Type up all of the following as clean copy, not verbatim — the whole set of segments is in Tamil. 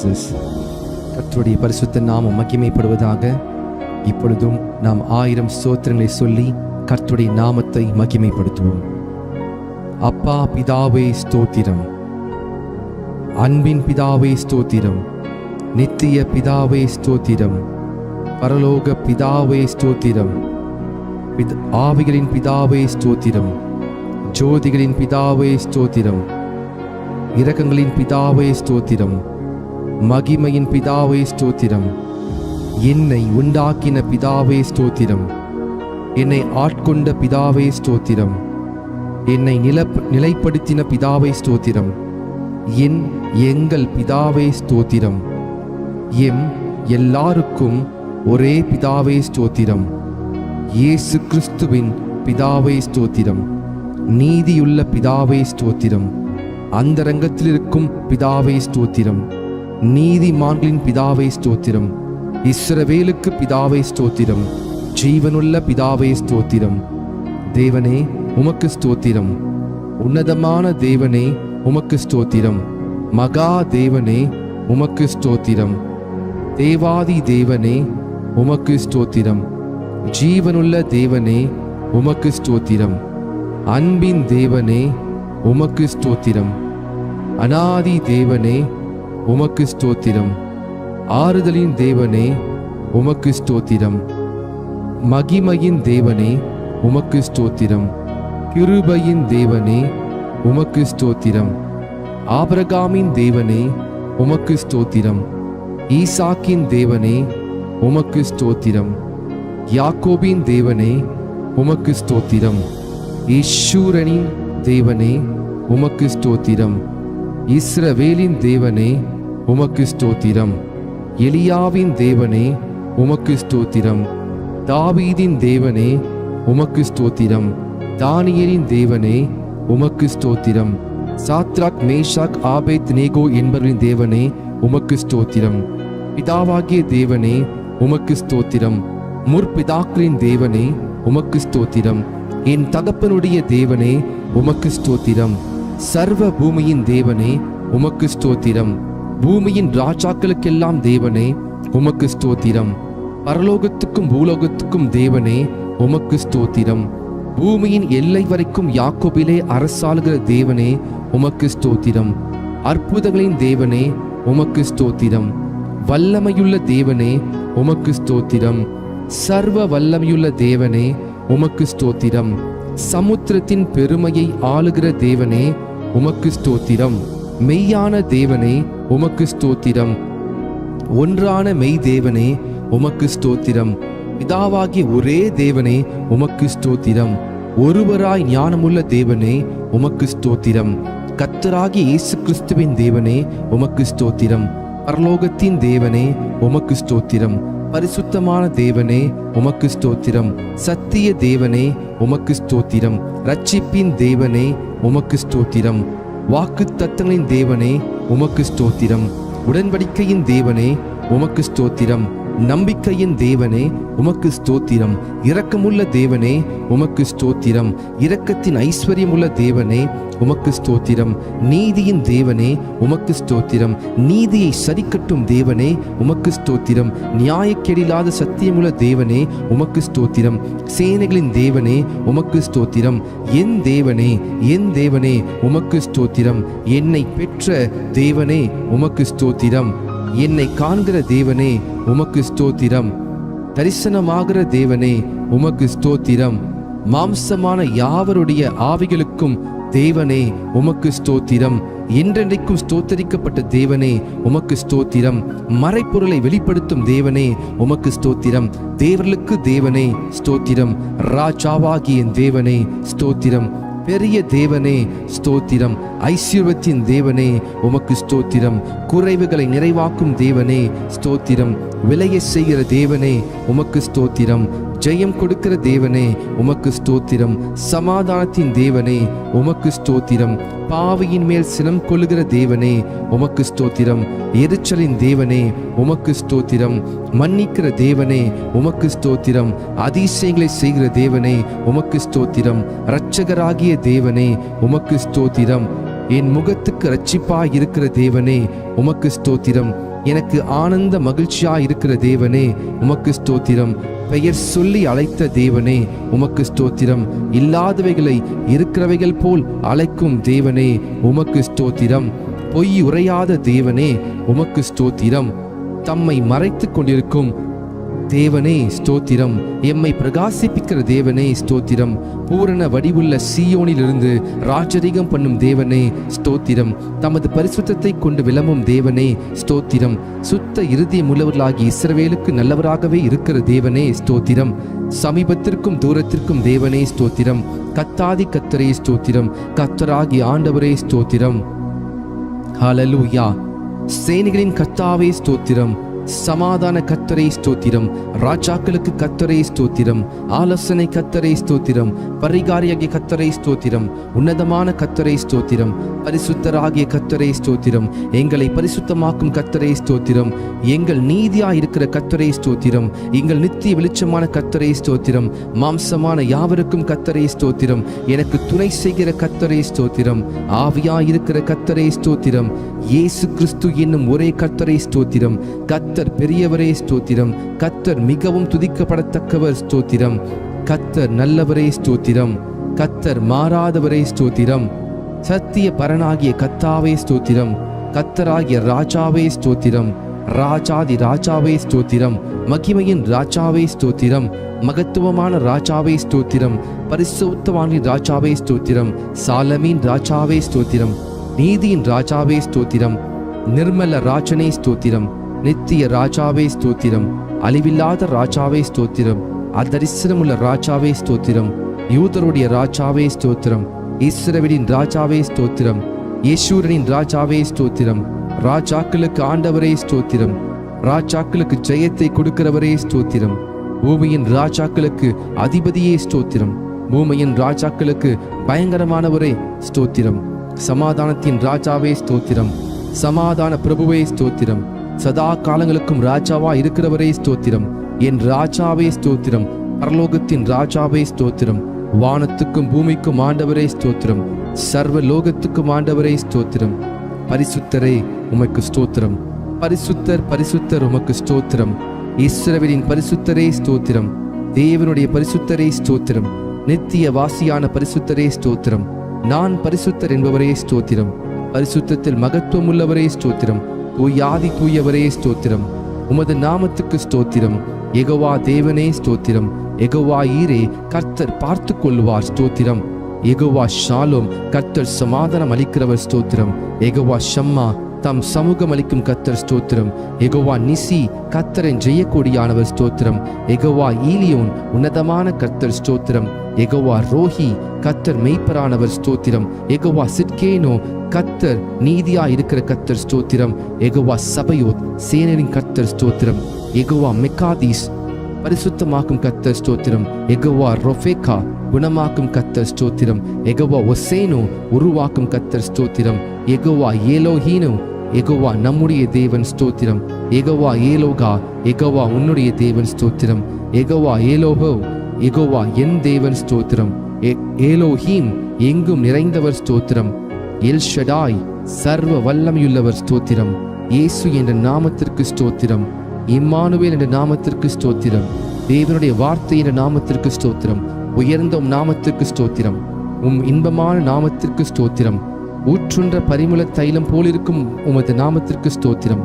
ஜீசஸ். கர்த்தருடைய பரிசுத்த நாமம் மகிமைப்படுவதாக. இப்பொழுதும் நாம் 1000 ஸ்தோத்திரங்களை சொல்லி கர்த்தருடைய நாமத்தை மகிமைப்படுத்துவோம். அப்பா பிதாவே ஸ்தோத்திரம், அன்பின் பிதாவே ஸ்தோத்திரம், நித்திய பிதாவே ஸ்தோத்திரம், பரலோக பிதாவே ஸ்தோத்திரம், ஆவிகளின் பிதாவே ஸ்தோத்திரம், ஜோதிகளின் பிதாவே ஸ்தோத்திரம், இரக்கங்களின் பிதாவே ஸ்தோத்திரம், மகிமையின் பிதாவே ஸ்தோத்திரம், என்னை உண்டாக்கின பிதாவே ஸ்தோத்திரம், என்னை ஆட்கொண்ட பிதாவே ஸ்தோத்திரம், என்னை நிலைப்படுத்தின பிதாவே ஸ்தோத்திரம், எங்கள் பிதாவே ஸ்தோத்திரம், எல்லாருக்கும் ஒரே பிதாவே ஸ்தோத்திரம், இயேசு கிறிஸ்துவின் பிதாவே ஸ்தோத்திரம், நீதியுள்ள பிதாவே ஸ்தோத்திரம், அந்தரங்கத்தில் இருக்கும் பிதாவே ஸ்தோத்திரம், நீதிமான்களின் பிதாவே ஸ்தோத்திரம், இஸ்ரவேலுக்கு பிதாவே ஸ்தோத்திரம், ஜீவனுள்ள பிதாவே ஸ்தோத்திரம். தேவனே உமக்கு ஸ்தோத்திரம், உன்னதமான தேவனே உமக்கு ஸ்தோத்திரம், மகா தேவனே உமக்கு ஸ்தோத்திரம், தேவாதி தேவனே உமக்கு ஸ்தோத்திரம், ஜீவனுள்ள தேவனே உமக்கு ஸ்தோத்திரம், அன்பின் தேவனே உமக்கு ஸ்தோத்திரம், அநாதி தேவனே உமக்கு ஸ்தோத்திரம், ஆறுதலின் தேவனே உமக்கு ஸ்தோத்திரம், மகிமையின் தேவனே உமக்கு ஸ்தோத்திரம், கிருபையின் தேவனே உமக்கு ஸ்தோத்திரம், ஆபிரகாமின் தேவனே உமக்கு ஸ்தோத்திரம், ஈசாக்கின் தேவனே உமக்கு ஸ்தோத்திரம், யாக்கோபின் தேவனே உமக்கு ஸ்தோத்திரம், ஈஸ்வரனின் தேவனே உமக்கு ஸ்தோத்திரம், இஸ்ரவேலின் தேவனே உமக்கு ஸ்தோத்திரம், எலியாவின் தேவனே உமக்கு ஸ்தோத்திரம், தாவீதின் தேவனே உமக்கு ஸ்தோத்திரம், தானியேலின் தேவனே உமக்கு ஸ்தோத்திரம், சாத்ராக் மேஷாக் ஆபேத் நேகோ என்பவரின் தேவனே உமக்கு ஸ்தோத்திரம், பிதாவாகிய தேவனே உமக்கு ஸ்தோத்திரம், முற்பிதாக்களின் தேவனே உமக்கு ஸ்தோத்திரம், என் தகப்பனுடைய தேவனே உமக்கு ஸ்தோத்திரம், சர்வ பூமியின் தேவனே உமக்கு ஸ்தோத்திரம், பூமியின் ராஜாக்களுக்கெல்லாம் தேவனே உமக்கு ஸ்தோத்திரம், பரலோகத்துக்கும் பூலோகத்துக்கும் தேவனே உமக்கு ஸ்தோத்திரம், பூமியின் எல்லை வரைக்கும் யாக்கோபிலே அரசாளுகிற தேவனே உமக்கு ஸ்தோத்திரம், அற்புதங்களின் தேவனே உமக்கு ஸ்தோத்திரம், வல்லமையுள்ள தேவனே உமக்கு ஸ்தோத்திரம், சர்வ வல்லமையுள்ள தேவனே உமக்கு ஸ்தோத்திரம், சமுத்திரத்தின் பெருமையை ஆளுகிற தேவனே உமக்கு ஸ்தோத்திரம், மெய்யான தேவனே உமக்கு ஸ்தோத்திரம், ஒன்றான மெய் தேவனே உமக்கு ஸ்தோத்திரம், பிதாவாகிய ஒரே தேவனே உமக்கு ஸ்தோத்திரம், ஒருவராய் ஞானமுள்ள தேவனே உமக்கு ஸ்தோத்திரம், கர்த்தராகிய இயேசு கிறிஸ்துவின் தேவனே உமக்கு ஸ்தோத்திரம், பரலோகத்தின் தேவனே உமக்கு ஸ்தோத்திரம், பரிசுத்தமான தேவனே உமக்கு ஸ்தோத்திரம், சத்திய தேவனே உமக்கு ஸ்தோத்திரம், ரட்சிப்பின் தேவனே உமக்கு ஸ்தோத்திரம், வாக்குத்தத்தங்களின் தேவனே உமக்கு ஸ்தோத்திரம், உடன்படிக்கையின் தேவனே உமக்கு ஸ்தோத்திரம், நம்பிக்கையின் தேவனே உமக்கு ஸ்தோத்திரம், இரக்கமுள்ள தேவனே உமக்கு ஸ்தோத்திரம், இரக்கத்தின் ஐஸ்வர்யமுள்ள தேவனே உமக்கு ஸ்தோத்திரம், நீதியின் தேவனே உமக்கு ஸ்தோத்திரம், நீதியை சரிக்கட்டும் தேவனே உமக்கு ஸ்தோத்திரம், நியாயக்கேடில்லாத சத்தியமுள்ள தேவனே உமக்கு ஸ்தோத்திரம், சேனைகளின் தேவனே உமக்கு ஸ்தோத்திரம், என் தேவனே உமக்கு ஸ்தோத்திரம், என்னை பெற்ற தேவனே உமக்கு ஸ்தோத்திரம், என்னை காண்கிற தேவனே உமக்கு ஸ்தோத்திரம், தரிசனமாகிற தேவனே உமக்கு ஸ்தோத்திரம், மாம்சமான யாவருடைய ஆவிகளுக்கும் தேவனே உமக்கு ஸ்தோத்திரம், என்றென்றைக்கும் ஸ்தோத்தரிக்கப்பட்ட தேவனே உமக்கு ஸ்தோத்திரம், மறைப்பொருளை வெளிப்படுத்தும் தேவனே உமக்கு ஸ்தோத்திரம், தேவர்களுக்கு தேவனே ஸ்தோத்திரம், ராஜாவாகிய தேவனே ஸ்தோத்திரம், பெரிய தேவனே ஸ்தோத்திரம், ஐஸ்வர்யத்தின் தேவனே உமக்கு ஸ்தோத்திரம், குறைவுகளை நிறைவாக்கும் தேவனே ஸ்தோத்திரம், விலையை செய்கிற தேவனே உமக்கு ஸ்தோத்திரம், ஜெயம் கொடுக்கிற தேவனே உமக்கு ஸ்தோத்திரம், சமாதானத்தின் தேவனே உமக்கு ஸ்தோத்திரம், பாவியின் மேல் சினம் கொள்ளுகிற தேவனே உமக்கு ஸ்தோத்திரம், எரிச்சலின் தேவனே உமக்கு ஸ்தோத்திரம், மன்னிக்கிற தேவனே உமக்கு ஸ்தோத்திரம், அதிசயங்களை செய்கிற தேவனே உமக்கு ஸ்தோத்திரம், இரட்சகராகிய தேவனே உமக்கு ஸ்தோத்திரம், என் முகத்துக்கு இரட்சிப்பாய் இருக்கிற தேவனே உமக்கு ஸ்தோத்திரம், எனக்கு ஆனந்த மகிழ்ச்சியா இருக்கிற தேவனே உமக்கு ஸ்தோத்திரம். பெயர் சொல்லி அழைத்த தேவனே உமக்கு ஸ்தோத்திரம். இல்லாதவைகளை இருக்கிறவைகள் போல் அழைக்கும் தேவனே உமக்கு ஸ்தோத்திரம். பொய் உரையாத தேவனே உமக்கு ஸ்தோத்திரம். தம்மை மறைத்துக் கொண்டிருக்கும் தேவனே ஸ்தோத்திரம். எம்மை பிரகாசிப்பிக்கிற தேவனே ஸ்தோத்திரம். பூரண வடிவுள்ள சீயோனிலிருந்து ராஜரீகம் பண்ணும் தேவனே ஸ்தோத்திரம். தமது பரிசுத்தத்தை கொண்டு விளம்பும் தேவனே ஸ்தோத்திரம். சுத்த இருதயம் உள்ளவர்களாகி இஸ்ரவேலுக்கு நல்லவராகவே இருக்கிற தேவனே ஸ்தோத்திரம். சமீபத்திற்கும் தூரத்திற்கும் தேவனே ஸ்தோத்திரம். கத்தாதி கத்தரே ஸ்தோத்திரம். கத்தராகி ஆண்டவரே ஸ்தோத்திரம். ஹல்லேலூயா. சேனைகளின் கர்த்தாவே ஸ்தோத்திரம். சமாதான கர்த்தரே ஸ்தோத்திரம். ராஜாக்களுக்கு கர்த்தரே ஸ்தோத்திரம். ஆலோசனை கர்த்தரே ஸ்தோத்திரம். பரிகாரியாகிய கர்த்தரே ஸ்தோத்திரம். உன்னதமான கர்த்தரே ஸ்தோத்திரம். பரிசுத்தராகிய கர்த்தரே ஸ்தோத்திரம். எங்களை பரிசுத்தமாக்கும் கர்த்தரே ஸ்தோத்திரம். எங்கள் நீதியா இருக்கிற கர்த்தரே ஸ்தோத்திரம். எங்கள் நித்திய வெளிச்சமான கர்த்தரே ஸ்தோத்திரம். மாம்சமான யாவருக்கும் கர்த்தரே ஸ்தோத்திரம். எனக்கு துணை செய்கிற கர்த்தரே ஸ்தோத்திரம். ஆவியா இருக்கிற கர்த்தரே ஸ்தோத்திரம். இயேசு கிறிஸ்து என்னும் ஒரே கர்த்தரே ஸ்தோத்திரம். கர்த்தர் பெரியவரே ஸ்தோத்திரம். கர்த்தர் மிகவும் துதிக்கப்படத்தக்கவர் ஸ்தோத்திரம். கர்த்தர் நல்லவரே ஸ்தோத்திரம். கர்த்தர் மாறாதவரே ஸ்தோத்திரம். சத்திய பரனாகிய கர்த்தாவே ஸ்தோத்திரம். கர்த்தராகிய ராஜாவே ஸ்தோத்திரம். ராஜாதி ராஜாவே ஸ்தோத்திரம். மகிமையின் ராஜாவே ஸ்தோத்திரம். மகத்துவமான ராஜாவே ஸ்தோத்திரம். பரிசுத்தவானின் ராஜாவே ஸ்தோத்திரம். சாலமீன் ராஜாவே ஸ்தோத்திரம். நீதியின் ராஜாவே ஸ்தோத்திரம். நிர்மல ராஜனே ஸ்தோத்திரம். நித்திய ராஜாவே ஸ்தோத்திரம். அழிவில்லாத ராஜாவே ஸ்தோத்திரம். அதரிசனமுள்ள ராஜாவே ஸ்தோத்திரம். யூதருடைய ராஜாவே ஸ்தோத்திரம். இஸ்ரவேலின் ராஜாவே ஸ்தோத்திரம். யேசூரனின் ராஜாவே ஸ்தோத்திரம். ராஜாக்களுக்கு ஆண்டவரே ஸ்தோத்திரம். ராஜாக்களுக்கு ஜெயத்தை கொடுக்கிறவரே ஸ்தோத்திரம். பூமியின் ராஜாக்களுக்கு அதிபதியே ஸ்தோத்திரம். பூமியின் ராஜாக்களுக்கு பயங்கரமானவரே ஸ்தோத்திரம். சமாதானத்தின் ராஜாவே ஸ்தோத்திரம். சமாதான பிரபுவே ஸ்தோத்திரம். சதா காலங்களுக்கும் ராஜாவா இருக்கிறவரே ஸ்தோத்திரம். என் ராஜாவே ஸ்தோத்திரம். பரலோகத்தின் ராஜாவே ஸ்தோத்திரம். வானத்துக்கும் பூமிக்கும் ஆண்டவரே ஸ்தோத்திரம். சர்வ லோகத்துக்கும் ஆண்டவரே ஸ்தோத்திரம். பரிசுத்தரே உமக்கு ஸ்தோத்திரம். பரிசுத்தர் பரிசுத்தர் உமக்கு ஸ்தோத்திரம். இஸ்ரவேலின் பரிசுத்தரே ஸ்தோத்திரம். தேவனுடைய பரிசுத்தரே ஸ்தோத்திரம். நித்திய வாசியான பரிசுத்தரே ஸ்தோத்திரம். நான் பரிசுத்தர் என்பவரே ஸ்தோத்திரம். பரிசுத்தத்தில் மகத்துவம் உள்ளவரே ஸ்தோத்திரம். தூயாதி தூயவரே ஸ்தோத்திரம். உமது நாமத்துக்கு ஸ்தோத்திரம். யெகோவா தேவனே ஸ்தோத்திரம். யெகோவா ஈரே கர்த்தர் பார்த்து கொள்வார் ஸ்தோத்திரம். யெகோவா ஷாலோம் கர்த்தர் சமாதானம் அளிக்கிறவர் ஸ்தோத்திரம். யெகோவா ஷம்மா தம் சமூகம் அளிக்கும் கர்த்தர் ஸ்தோத்திரம். யெகோவா நிசி கர்த்தரின் ஜெயக்கொடியானவர் ஸ்தோத்திரம். யெகோவா ஈலியோன் உன்னதமான கர்த்தர் ஸ்தோத்திரம். யெகோவா ரோஹி கர்த்தர் மெய்ப்பரானவர் ஸ்தோத்திரம். யெகோவா சிட்கேனோ கர்த்தர் நீதியா இருக்கிற கர்த்தர் ஸ்தோத்திரம். யெகோவா சபையோத் சேனரின் கர்த்தர் ஸ்தோத்திரம். யெகோவா மெக்காதீஸ் பரிசுத்தமாக்கும் கர்த்தர் ஸ்தோத்திரம். யெகோவா ரொஃபேக்கா குணமாக்கும் கர்த்தர் ஸ்தோத்திரம். யெகோவா ஒசேனோ உருவாக்கும் கர்த்தர் ஸ்தோத்திரம். யெகோவா ஏலோஹீனோ யெகோவா நம்முடைய தேவன் ஸ்தோத்திரம். யெகோவா ஏலோகா யெகோவா உன்னுடைய தேவன் ஸ்தோத்திரம். யெகோவா ஏலோஹோ யெகோவா என் தேவன் ஸ்தோத்திரம். ஏலோஹீம் எங்கும் நிறைந்தவர் ஸ்தோத்திரம். எல் ஷடாய் சர்வ வல்லமையுள்ளவர் ஸ்தோத்திரம். இயேசு என்ற நாமத்திற்கு ஸ்தோத்திரம். இம்மானுவேல் என்ற நாமத்திற்கு ஸ்தோத்திரம். தேவனுடைய வார்த்தை என்ற நாமத்திற்கு ஸ்தோத்திரம். உயர்ந்த நாமத்திற்கு ஸ்தோத்திரம். இன்பமான நாமத்திற்கு ஸ்தோத்திரம். ஊற்றுன்ற பரிமள தைலம் போலிருக்கும் உமது நாமத்திற்கு ஸ்தோத்திரம்.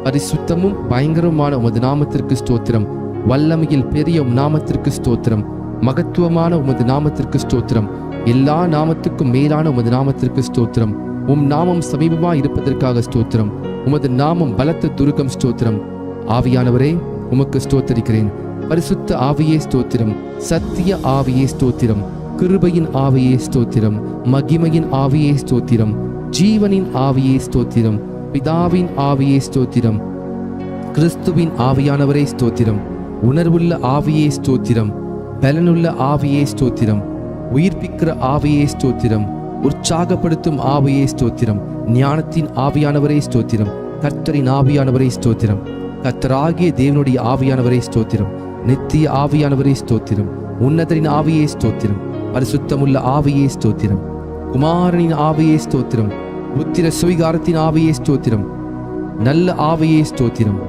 பரிசுத்தமும் பயங்கரமான உமது நாமத்திற்கு ஸ்தோத்திரம். வல்லமையில் பெரிய நாமத்திற்கு ஸ்தோத்திரம். மகத்துவமான உமது நாமத்திற்கு ஸ்தோத்திரம். எல்லா நாமத்துக்கும் மேலான உமது நாமத்திற்கு ஸ்தோத்திரம். நாமம் சமீபமாய் இருப்பதற்காக ஸ்தோத்திரம். உமது நாமம் பலத்த துருகம் ஸ்தோத்திரம். ஆவியானவரே உமக்கு ஸ்தோத்தரிக்கிறேன். பரிசுத்த ஆவியே ஸ்தோத்திரம். சத்திய ஆவியே ஸ்தோத்திரம். கிருபையின் ஆவியே ஸ்தோத்திரம். மகிமையின் ஆவியே ஸ்தோத்திரம். ஜீவனின் ஆவியே ஸ்தோத்திரம். பிதாவின் ஆவியே ஸ்தோத்திரம். கிறிஸ்துவின் ஆவியானவரே ஸ்தோத்திரம். உணர்வுள்ள ஆவியே ஸ்தோத்திரம். பலனுள்ள ஆவியே ஸ்தோத்திரம். உயிர்ப்பிக்கிற ஆவியே ஸ்தோத்திரம். உற்சாகப்படுத்தும் ஆவியே ஸ்தோத்திரம். ஞானத்தின் ஆவியானவரே ஸ்தோத்திரம். கர்த்தரின் ஆவியானவரே ஸ்தோத்திரம். கர்த்தராகிய தேவனுடைய ஆவியானவரே ஸ்தோத்திரம். நித்திய ஆவியானவரே ஸ்தோத்திரம். உன்னதரின் ஆவியே ஸ்தோத்திரம். பரிசுத்தமுள்ள ஆவியே ஸ்தோத்திரம். குமாரனின் ஆவியே ஸ்தோத்திரம். புத்திர சுவிகாரத்தின் ஆவியே ஸ்தோத்திரம். நல்ல ஆவியே ஸ்தோத்திரம்.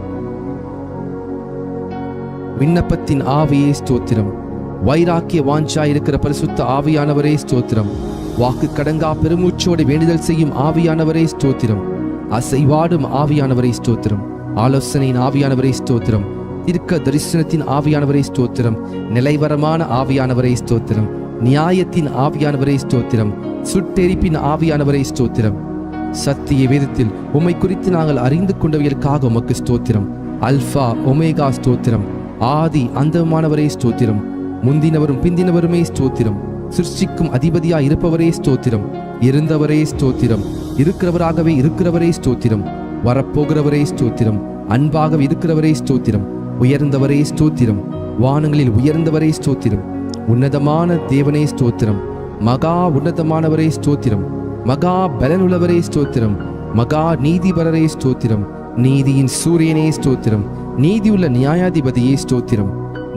விண்ணப்பத்தின் ஆவியே ஸ்தோத்திரம். வைராக்கிய வாஞ்சா இருக்கிற பரிசுத்த ஆவியானவரே ஸ்தோத்திரம். வாக்கு கடங்கா பெருமூச்சோடு வேண்டுதல் செய்யும் ஆவியானவரே ஸ்தோத்திரம். அசைவாடும் ஆவியானவரே ஸ்தோத்திரம். ஆலோசனையின் ஆவியானவரே ஸ்தோத்திரம். தீர்க்க தரிசனத்தின் ஆவியானவரே ஸ்தோத்திரம். நிலைவரமான ஆவியானவரே ஸ்தோத்திரம். நியாயத்தின் ஆவியானவரே ஸ்தோத்திரம். சுட்டெரிப்பின் ஆவியானவரே ஸ்தோத்திரம். சத்திய வேதத்தில் உம்மை குறித்து நாங்கள் அறிந்து கொண்டவைகளுக்காக உமக்கு ஸ்தோத்திரம். அல்பா ஒமேகா ஸ்தோத்திரம். ஆதி அந்தமானவரே ஸ்தோத்திரம். முந்தினவரும் பிந்தினவருமே ஸ்தோத்திரம். சிருஷ்டிக்கும் அதிபதியாய் இருப்பவரே ஸ்தோத்திரம். இருந்தவரே ஸ்தோத்திரம். இருக்கிறவராகவே இருக்கிறவரே ஸ்தோத்திரம். வரப்போகிறவரே ஸ்தோத்திரம். அன்பாக இருக்கிறவரே ஸ்தோத்திரம். உயர்ந்தவரே ஸ்தோத்திரம். வானங்களில் உயர்ந்தவரே ஸ்தோத்திரம். உன்னதமான தேவனே ஸ்தோத்திரம். மகா உன்னதமானவரே ஸ்தோத்திரம். மகா பலனுள்ளவரே ஸ்தோத்திரம். மகா நீதிபரரே ஸ்தோத்திரம். நீதியின் சூரியனே ஸ்தோத்திரம். நீதியுள்ள நியாயாதிபதியே ஸ்தோத்திரம்.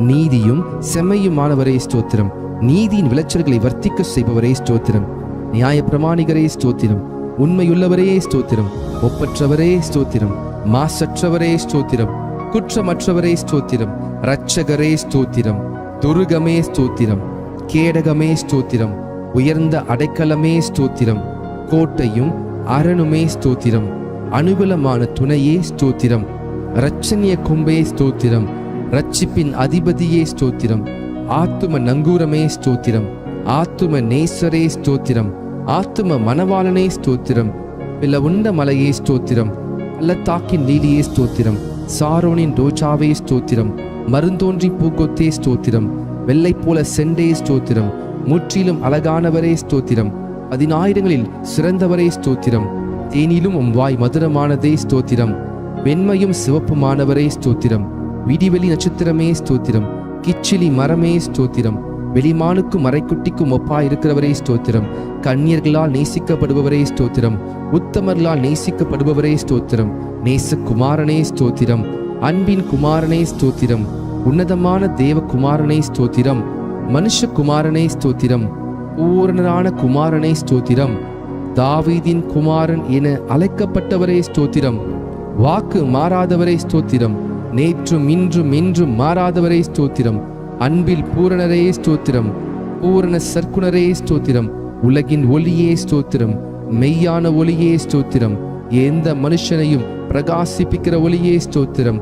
நீதியும் செம்மையுமானவரே ஸ்தோத்திரம். நீதியின் விளைச்சல்களை வர்த்திக்க செய்பவரே ஸ்தோத்திரம். நியாய பிரமாணிகரே ஸ்தோத்திரம். உண்மையுள்ளவரே ஸ்தோத்திரம். ஒப்பற்றவரே ஸ்தோத்திரம். மாசற்றவரே ஸ்தோத்திரம். குற்றமற்றவரே ஸ்தோத்திரம். இரட்சகரே ஸ்தோத்திரம். துருகமே ஸ்தோத்திரம். கேடகமே ஸ்தோத்திரம். உயர்ந்த அடைக்கலமே ஸ்தோத்திரம். கோட்டையும் அரணுமே ஸ்தோத்திரம். அனுகூலமான துணையே ஸ்தோத்திரம். இரட்சணிய கொம்பே ஸ்தோத்திரம். ரட்சிப்பின் அதிபதியே ஸ்தோத்திரம். ஆத்தும நங்கூரமே ஸ்தோத்திரம். ஆத்தும நேசரே ஸ்தோத்திரம். ஆத்தும மணவாளனே ஸ்தோத்திரம். பிளவுண்ட மலையே ஸ்தோத்திரம். பள்ளத்தாக்கின் லீலியே ஸ்தோத்திரம். சாரோனின் ரோஜாவே ஸ்தோத்திரம். மருந்தோன்றி பூக்கொத்தே ஸ்தோத்திரம். வெள்ளை போல செண்டே ஸ்தோத்திரம். முற்றிலும் அழகானவரே ஸ்தோத்திரம். 10,000ங்களில் சிறந்தவரே ஸ்தோத்திரம். தேனிலும் வாய் மதுரமானதே ஸ்தோத்திரம். வெண்மையும் சிவப்புமானவரே ஸ்தோத்திரம். விடிவெளி நட்சத்திரமே ஸ்தோத்திரம். கிச்சிலி மரமே ஸ்தோத்திரம். வெளிமானுக்கும் மறைக்குட்டிக்கும் ஒப்பாயிருக்கிறவரே ஸ்தோத்திரம். கன்னியர்களால் நேசிக்கப்படுபவரே ஸ்தோத்திரம். உத்தமர்களால் நேசிக்கப்படுபவரே ஸ்தோத்திரம். நேசகுமாரனே ஸ்தோத்திரம். அன்பின் குமாரனே ஸ்தோத்திரம். உன்னதமான தேவகுமாரனே ஸ்தோத்திரம். மனுஷகுமாரனே ஸ்தோத்திரம். பூரணரான குமாரனே ஸ்தோத்திரம். தாவீதின் குமாரன் என அழைக்கப்பட்டவரே ஸ்தோத்திரம். வாக்கு மாறாதவரே ஸ்தோத்திரம். நேற்றும் இன்றும் என்றும் மாறாதவரே ஸ்தோத்திரம். அன்பில் பூரணரே ஸ்தோத்திரம். பூரண சற்குணரே ஸ்தோத்திரம். உலகின் ஒளியே ஸ்தோத்திரம். மெய்யான ஒளியே ஸ்தோத்திரம். எந்த மனுஷனையும் பிரகாசிப்பிக்கிற ஒளியே ஸ்தோத்திரம்.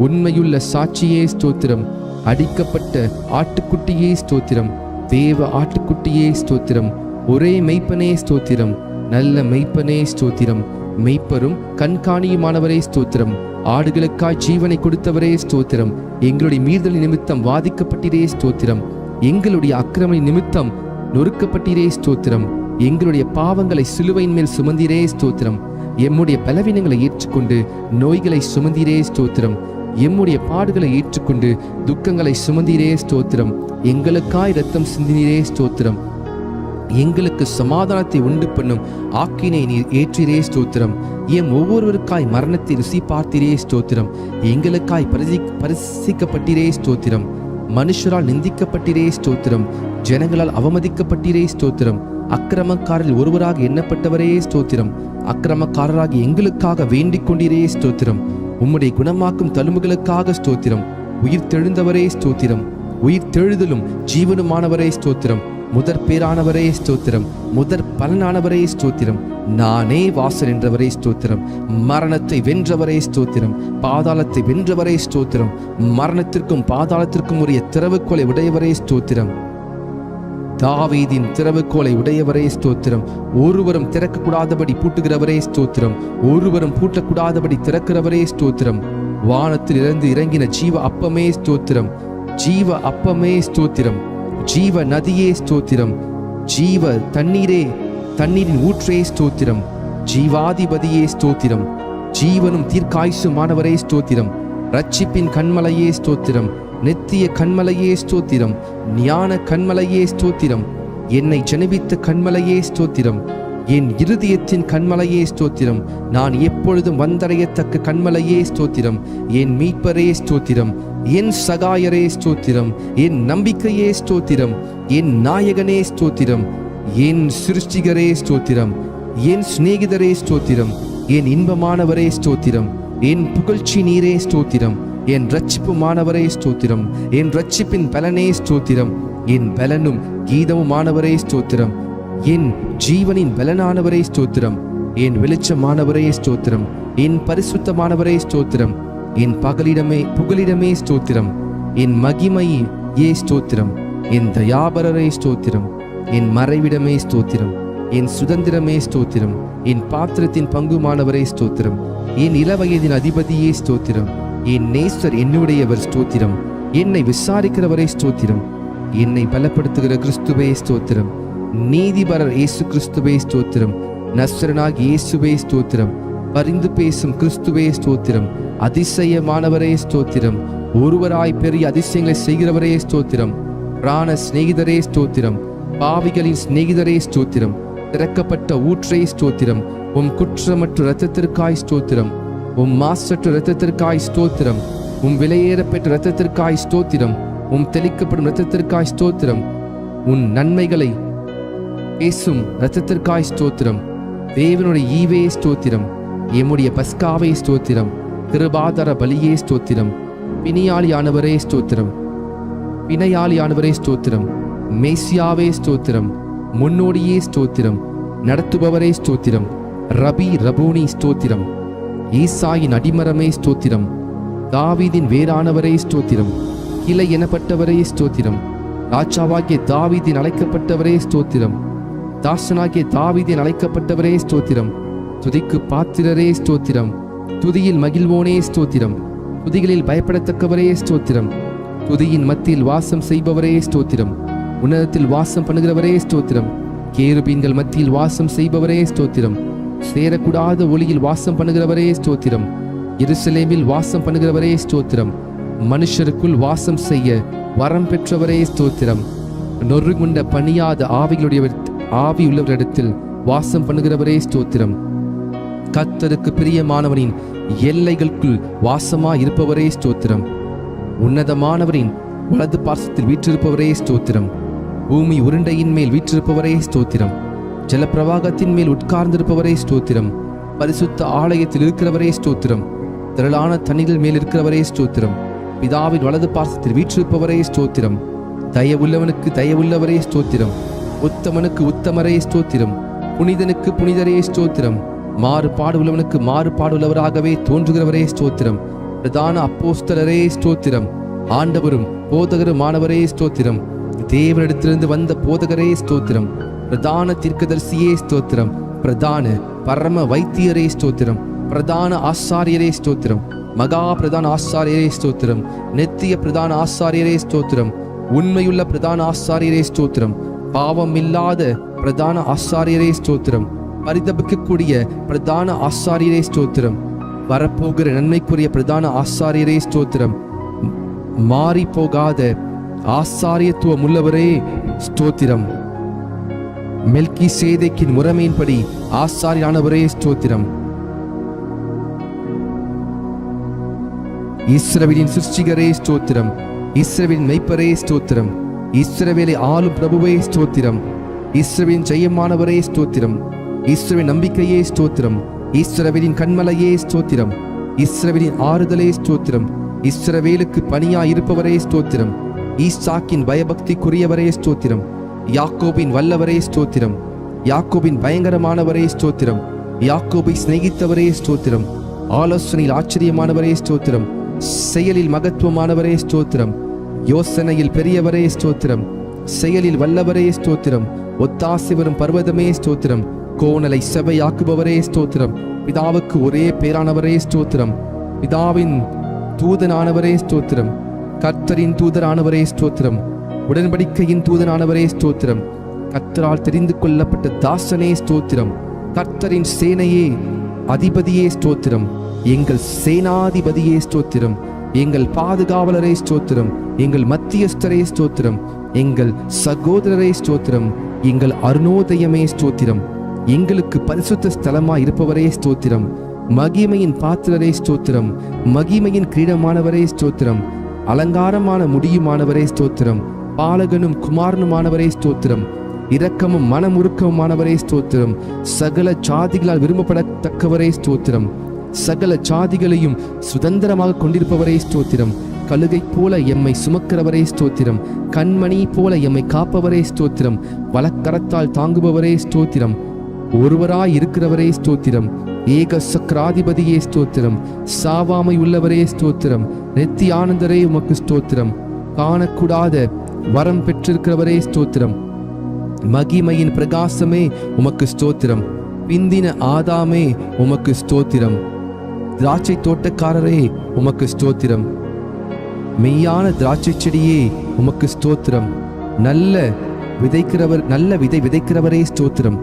உண்மையுள்ள சாட்சியே ஸ்தோத்திரம். அடிக்கப்பட்ட ஆட்டுக்குட்டியே ஸ்தோத்திரம். தேவ ஆட்டுக்குட்டியே ஸ்தோத்திரம். ஒரே மெய்ப்பனே ஸ்தோத்திரம். நல்ல மெய்ப்பனே ஸ்தோத்திரம். மெய்ப்பரும் கண்காணியுமானவரே ஸ்தோத்திரம். ஆடுகளுக்காய் ஜீவனை கொடுத்தவரே ஸ்தோத்திரம். எங்களுடைய மீறுதல் நிமித்தம் வாதிக்கப்பட்டீரே ஸ்தோத்திரம். எங்களுடைய அக்கிரம நிமித்தம் நொறுக்கப்பட்டீரே ஸ்தோத்திரம். எங்களுடைய பாவங்களை சிலுவையின் மேல் சுமந்தீரே ஸ்தோத்திரம். எம்முடைய பலவீனங்களை ஏற்றுக்கொண்டு நோய்களை சுமந்தீரே ஸ்தோத்திரம். எம்முடைய பாடுகளை ஏற்றுக்கொண்டு துக்கங்களை சுமந்தீரே ஸ்தோத்திரம். எங்களுக்காய் இரத்தம் சிந்தினீரே ஸ்தோத்திரம். எங்களுக்கு சமாதானத்தை உண்டு பண்ணும் ஆக்கினை நீர் ஏற்றிரே ஸ்தோத்திரம். எம் ஒவ்வொருவருக்காய் மரணத்தை ருசி பார்த்தீரே ஸ்தோத்திரம். எங்களுக்காய் பரிசிக்கப்பட்டீரே ஸ்தோத்திரம். மனுஷரால் நிந்திக்கப்பட்டீரே ஸ்தோத்திரம். ஜனங்களால் அவமதிக்கப்பட்டீரே ஸ்தோத்திரம். அக்கிரமக்காரரில் ஒருவராக எண்ணப்பட்டவரே ஸ்தோத்திரம். அக்கிரமக்காரராகி எங்களுக்காக வேண்டிக் கொண்டீரே ஸ்தோத்திரம். உம்முடைய குணமாக்கும் தழும்புகளுக்காக ஸ்தோத்திரம். உயிர் தெழுந்தவரே ஸ்தோத்திரம். உயிர் தெழுதலும் ஜீவனுமானவரே ஸ்தோத்திரம். முதற் பேரானவரே ஸ்தோத்திரம். முதற் பலனானவரே ஸ்தோத்திரம். நானே வாசல் என்றவரே ஸ்தோத்திரம். மரணத்தை வென்றவரே ஸ்தோத்திரம். பாதாளத்தை வென்றவரே ஸ்தோத்திரம். மரணத்திற்கும் பாதாளத்திற்கும் உரிய திறவுகோலை உடையவரே ஸ்தோத்திரம். தாவீதின் திறவுகோலை உடையவரே ஸ்தோத்திரம். ஒருவரும் திறக்கக்கூடாதபடி பூட்டுகிறவரே ஸ்தோத்திரம். ஒருவரும் பூட்டக்கூடாதபடி திறக்கிறவரே ஸ்தோத்திரம். வானத்தில் இருந்து இறங்கின ஜீவ அப்பமே ஸ்தோத்திரம். ஜீவ அப்பமே ஸ்தோத்திரம். ஜீவ நதியே ஸ்தோத்திரம். ஜீவ தண்ணீரே, தண்ணீரின் ஊற்றே ஸ்தோத்திரம். ஜீவாதிபதியே ஸ்தோத்திரம். ஜீவனும் தீர்க்காயுசுமானவரே ஸ்தோத்திரம். ரட்சிப்பின் கண்மலையே ஸ்தோத்திரம். நித்திய கண்மலையே ஸ்தோத்திரம். ஞான கண்மலையே ஸ்தோத்திரம். என்னை ஜனிபித்த கண்மலையே ஸ்தோத்திரம். என் இருதயத்தின் கண்மலையே ஸ்தோத்திரம். நான் எப்பொழுதும் வந்தடையத்தக்க கண்மலையே ஸ்தோத்திரம். என் மீட்பரே ஸ்தோத்திரம். என் சகாயரே ஸ்தோத்திரம். என் நம்பிக்கையே ஸ்தோத்திரம். என் நாயகனே ஸ்தோத்திரம். என் சிருஷ்டிகரே ஸ்தோத்திரம். என் சிநேகிதரே ஸ்தோத்திரம். என் இன்பமானவரே ஸ்தோத்திரம். என் புகழ்ச்சி நீரே ஸ்தோத்திரம். என் இரட்சிப்புமானவரே ஸ்தோத்திரம். என் இரட்சிப்பின் பலனே ஸ்தோத்திரம். என் பலனும் கீதமுமானவரே ஸ்தோத்திரம். என் ஜீவனின் பலனானவரே ஸ்தோத்திரம். என் வெளிச்சமானவரே ஸ்தோத்திரம். என் பரிசுத்தமானவரே ஸ்தோத்திரம். என் புகலிடமே ஸ்தோத்திரம். என் மகிமையே ஸ்தோத்திரம். என் தயாபரரே ஸ்தோத்திரம். என் மறைவிடமே ஸ்தோத்திரம். என் சுதந்திரமே ஸ்தோத்திரம். என் பாத்திரத்தின் பங்குமானவரே ஸ்தோத்திரம். என் இளவயதின் அதிபதியே ஸ்தோத்திரம். என் நேசர் என்னுடையவர் ஸ்தோத்திரம். என்னை விசாரிக்கிறவரே ஸ்தோத்திரம். என்னை பலப்படுத்துகிற கிறிஸ்துவே ஸ்தோத்திரம். நீதிபரர் இயேசு கிறிஸ்துவே ஸ்தோத்திரம். நஸ்ரனாகி இயேசுவே ஸ்தோத்திரம். பரிந்து பேசும் கிறிஸ்துவே ஸ்தோத்திரம். அதிசயமானவரே ஸ்தோத்திரம். ஒருவராய் பெரிய அதிசயங்களை செய்கிறவரே ஸ்தோத்திரம். பிராண சிநேகிதரே ஸ்தோத்திரம். பாவிகளின் சிநேகிதரே ஸ்தோத்திரம். திறக்கப்பட்ட ஊற்றே ஸ்தோத்திரம். உம் குற்றமற்ற இரத்தத்திற்காய் ஸ்தோத்திரம். உம் மாசற்ற இரத்தத்திற்காய் ஸ்தோத்திரம். உம் விலையேறப்பெற்ற இரத்தத்திற்காய் ஸ்தோத்திரம். உம் தெளிக்கப்படும் இரத்தத்திற்காய் ஸ்தோத்திரம். உன் நன்மைகளை பேசும் இரத்தத்திற்காய் ஸ்தோத்திரம். தேவனுடைய ஈவே ஸ்தோத்திரம். எம்முடைய பஸ்காவே ஸ்தோத்திரம். கிருபாதார பலியே ஸ்தோத்திரம். பிணியாளியானவரே ஸ்தோத்திரம். பிணையாளியானவரே ஸ்தோத்திரம். மேசியாவே ஸ்தோத்திரம். முன்னோடியே ஸ்தோத்திரம். நடத்துபவரே ஸ்தோத்திரம். ரபூனி ஸ்தோத்திரம். ஈசாயின் அடிமரமே ஸ்தோத்திரம். தாவீதின் வேறானவரே ஸ்தோத்திரம். கிளை எனப்பட்டவரே ஸ்தோத்திரம். ராஜாவாகிய தாவீதின் அழைக்கப்பட்டவரே ஸ்தோத்திரம். தாசனாகிய தாவீதின் அழைக்கப்பட்டவரே ஸ்தோத்திரம். துதிக்கு பாத்திரரே ஸ்தோத்திரம். துதியில் மகிழ்வோனே ஸ்தோத்திரம். துதிகளில் பயப்படத்தக்கவரே ஸ்தோத்திரம். துதியின் மத்தியில் வாசம் செய்பவரே ஸ்தோத்திரம். உன்னதத்தில் வாசம் பண்ணுகிறவரே ஸ்தோத்திரம். கேருபீன்கள் மத்தியில் வாசம் செய்பவரே ஸ்தோத்திரம். சேரக்கூடாத ஒளியில் வாசம் பண்ணுகிறவரே ஸ்தோத்திரம். எருசலேமில் வாசம் பண்ணுகிறவரே ஸ்தோத்திரம். மனுஷருக்குள் வாசம் செய்ய வரம் பெற்றவரே ஸ்தோத்திரம். நொறுங்குண்ட பணியாத ஆவி உள்ளவரிடத்தில் வாசம் பண்ணுகிறவரே ஸ்தோத்திரம். கர்த்தருக்கு பிரியமானவனின் எல்லைகளுக்குள் வாசமா இருப்பவரே ஸ்தோத்திரம். உன்னதமானவரின் வலது பார்சத்தில் வீற்றிருப்பவரே ஸ்தோத்திரம். பூமி உருண்டையின் மேல் வீற்றிருப்பவரே ஸ்தோத்திரம். ஜலப்பிரவாகத்தின் மேல் உட்கார்ந்திருப்பவரே ஸ்தோத்திரம். பரிசுத்த ஆலயத்தில் இருக்கிறவரே ஸ்தோத்திரம். திரளான தண்ணீரில் மேல் இருக்கிறவரே ஸ்தோத்திரம். பிதாவின் வலது பார்சத்தில் வீற்றிருப்பவரே ஸ்தோத்திரம். தயவுள்ளவனுக்கு தயவுள்ளவரே ஸ்தோத்திரம். உத்தமனுக்கு உத்தமரே ஸ்தோத்திரம். புனிதனுக்கு புனிதரே ஸ்தோத்திரம். மாறுபாடு உள்ளவனுக்கு மாறுபாடுள்ளவராகவே தோன்றுகிறவரே ஸ்தோத்திரம். பிரதான அப்போஸ்தலரே ஸ்தோத்திரம். ஆண்டவரும் போதகருமானவரே ஸ்தோத்திரம். தேவனிடத்திலிருந்து வந்த போதகரே ஸ்தோத்திரம். பிரதான தீர்க்கதரிசியே ஸ்தோத்திரம். பிரதான பரம வைத்தியரே ஸ்தோத்திரம். பிரதான ஆசாரியரே ஸ்தோத்திரம். மகா பிரதான ஆசாரியரே ஸ்தோத்திரம். நித்திய பிரதான ஆசாரியரே ஸ்தோத்திரம். உண்மையுள்ள பிரதான ஆசாரியரே ஸ்தோத்திரம். பாவம் இல்லாத பிரதான ஆசாரியரே ஸ்தோத்திரம். பரிதபிக்கக்கூடிய பிரதான ஆசாரியரே ஸ்தோத்திரம். வரப்போகிற நன்மைக்குரிய பிரதான ஆசாரியரே ஸ்தோத்திரம். மாறி போகாத ஆசாரியத்துவம் உள்ளவரே ஸ்தோத்திரம். மெல்கிசேதேக்கின் முறைமையின்படி ஆசாரியனானவரே ஸ்தோத்திரம். இஸ்ரவேலின் சிருஷ்டிகரே ஸ்தோத்திரம். இஸ்ரவேலின் மெய்ப்பரே ஸ்தோத்திரம். இஸ்ரவேலை ஆளும் பிரபுவே ஸ்தோத்திரம். இஸ்ரவேலின் ஜெயமானவரே ஸ்தோத்திரம். இஸ்ரவேலின் நம்பிக்கையே ஸ்தோத்திரம். இஸ்ரவேலின் கண்மலையே ஸ்தோத்திரம். இஸ்ரவேலின் ஆறுதலே ஸ்தோத்திரம். இஸ்ரவேலுக்கு பணியாயிருப்பவரே ஸ்தோத்திரம். ஈசாக்கின் பயபக்திக்குரியவரே ஸ்தோத்திரம். யாக்கோபின் வல்லவரே ஸ்தோத்திரம். யாக்கோபின் பயங்கரமானவரே ஸ்தோத்திரம். யாக்கோபை சிநேகித்தவரே ஸ்தோத்திரம். ஆலோசனையில் ஆச்சரியமானவரே ஸ்தோத்திரம். செயலில் மகத்துவமானவரே ஸ்தோத்திரம். யோசனையில் பெரியவரே ஸ்தோத்திரம். செயலில் வல்லவரே ஸ்தோத்திரம். ஒத்தாசை வரும் பர்வதமே ஸ்தோத்திரம். கோணலை செவையாக்குபவரே ஸ்தோத்திரம். பிதாவுக்கு ஒரே பேரானவரே ஸ்தோத்திரம். பிதாவின் தூதனானவரே ஸ்தோத்திரம். கர்த்தரின் தூதரானவரே ஸ்தோத்திரம். உடன்படிக்கையின் தூதனானவரே ஸ்தோத்திரம். கர்த்தரால் தெரிந்து கொள்ளப்பட்ட தாசனே ஸ்தோத்திரம். கர்த்தரின் சேனையே அதிபதியே ஸ்தோத்திரம். எங்கள் சேனாதிபதியே ஸ்தோத்திரம். எங்கள் பாதுகாவலரே ஸ்தோத்திரம். எங்கள் மத்தியஸ்தரே ஸ்தோத்திரம். எங்கள் சகோதரரே ஸ்தோத்திரம். எங்கள் அருணோதயமே ஸ்தோத்திரம். எங்களுக்கு பரிசுத்த ஸ்தலமாய் இருப்பவரே ஸ்தோத்திரம். மகிமையின் பாத்திரரே ஸ்தோத்திரம். மகிமையின் கிரீடமானவரே ஸ்தோத்திரம். அலங்காரமான முடியுமானவரே ஸ்தோத்திரம். பாலகனும் குமாரனுமானவரே ஸ்தோத்திரம். இரக்கமும் மனமுருக்கமுமானவரே ஸ்தோத்திரம். சகல ஜாதிகளால் விரும்பப்படத்தக்கவரே ஸ்தோத்திரம். சகல ஜாதிகளையும் சுதந்திரமாக கொண்டிருப்பவரே ஸ்தோத்திரம். கழுகை போல எம்மை சுமக்கிறவரே ஸ்தோத்திரம். கண்மணி போல எம்மை காப்பவரே ஸ்தோத்திரம். வலக்கரத்தால் தாங்குபவரே ஸ்தோத்திரம். ஒருவராய் இருக்கிறவரே ஸ்தோத்திரம். ஏக சக்கராதிபதியே ஸ்தோத்திரம். சாவாமை உள்ளவரே ஸ்தோத்திரம். நித்தி ஆனந்தரே உமக்கு ஸ்தோத்திரம். காணக்கூடாத வரம் பெற்றிருக்கிறவரே ஸ்தோத்திரம். மகிமையின் பிரகாசமே உமக்கு ஸ்தோத்திரம். பிந்தின ஆதாமே உமக்கு ஸ்தோத்திரம். திராட்சை தோட்டக்காரரே உமக்கு ஸ்தோத்திரம். மெய்யான திராட்சை செடியே உமக்கு ஸ்தோத்திரம். நல்ல விதை விதைக்கிறவரே ஸ்தோத்திரம்.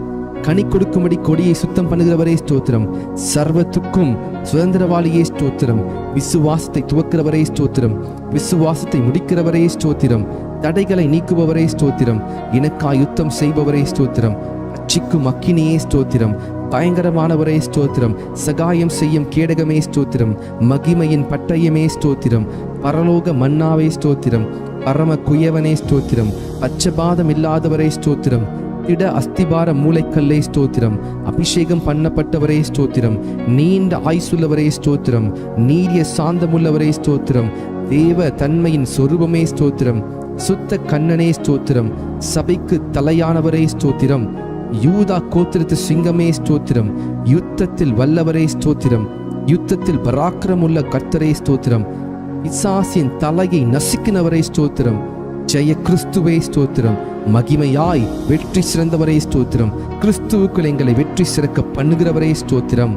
கனி கொடுக்கும்படி கொடியை சுத்தம் பண்ணுகிறவரே ஸ்தோத்திரம். சர்வத்துக்கும் சுதந்திரவாளியே ஸ்தோத்திரம். விசுவாசத்தை துவக்கிறவரே ஸ்தோத்திரம். விசுவாசத்தை முடிக்கிறவரே ஸ்தோத்திரம். தடைகளை நீக்குபவரே ஸ்தோத்திரம். எனக்காய் யுத்தம் செய்பவரே ஸ்தோத்திரம். அச்சிக்கும் அக்கினியே ஸ்தோத்திரம். பயங்கரமானவரே ஸ்தோத்திரம். சகாயம் செய்யும் கேடகமே ஸ்தோத்திரம். மகிமையின் பட்டயமே ஸ்தோத்திரம். பரலோக மன்னாவே ஸ்தோத்திரம். பரம குயவனே ஸ்தோத்திரம். பச்சபாதம் இல்லாதவரே ஸ்தோத்திரம். திட அஸ்திபார மூளைக்கல்லே ஸ்தோத்திரம். அபிஷேகம் பண்ணப்பட்டவரே ஸ்தோத்திரம். நீண்ட ஆயுசுள்ளவரே ஸ்தோத்திரம். நீரிய சாந்தமுள்ளவரே ஸ்தோத்திரம். தேவ தன்மையின் சொரூபமே ஸ்தோத்திரம். சுத்த கண்ணனே ஸ்தோத்திரம். சபைக்கு தலையானவரே ஸ்தோத்திரம். யூதா கோத்திரத்து சிங்கமே ஸ்தோத்திரம். யுத்தத்தில் வல்லவரே ஸ்தோத்திரம். யுத்தத்தில் பராக்கிரமுள்ள கர்த்தரே ஸ்தோத்திரம். பிசாசின் தலையை நசுக்கினவரே ஸ்தோத்திரம். ஜெய கிறிஸ்துவே ஸ்தோத்திரம். மகிமையாய் வெற்றி சிறந்தவரே ஸ்தோத்திரம். கிறிஸ்துவுக்குள் எங்களை வெற்றி சிறக்க பண்ணுகிறவரே ஸ்தோத்திரம்.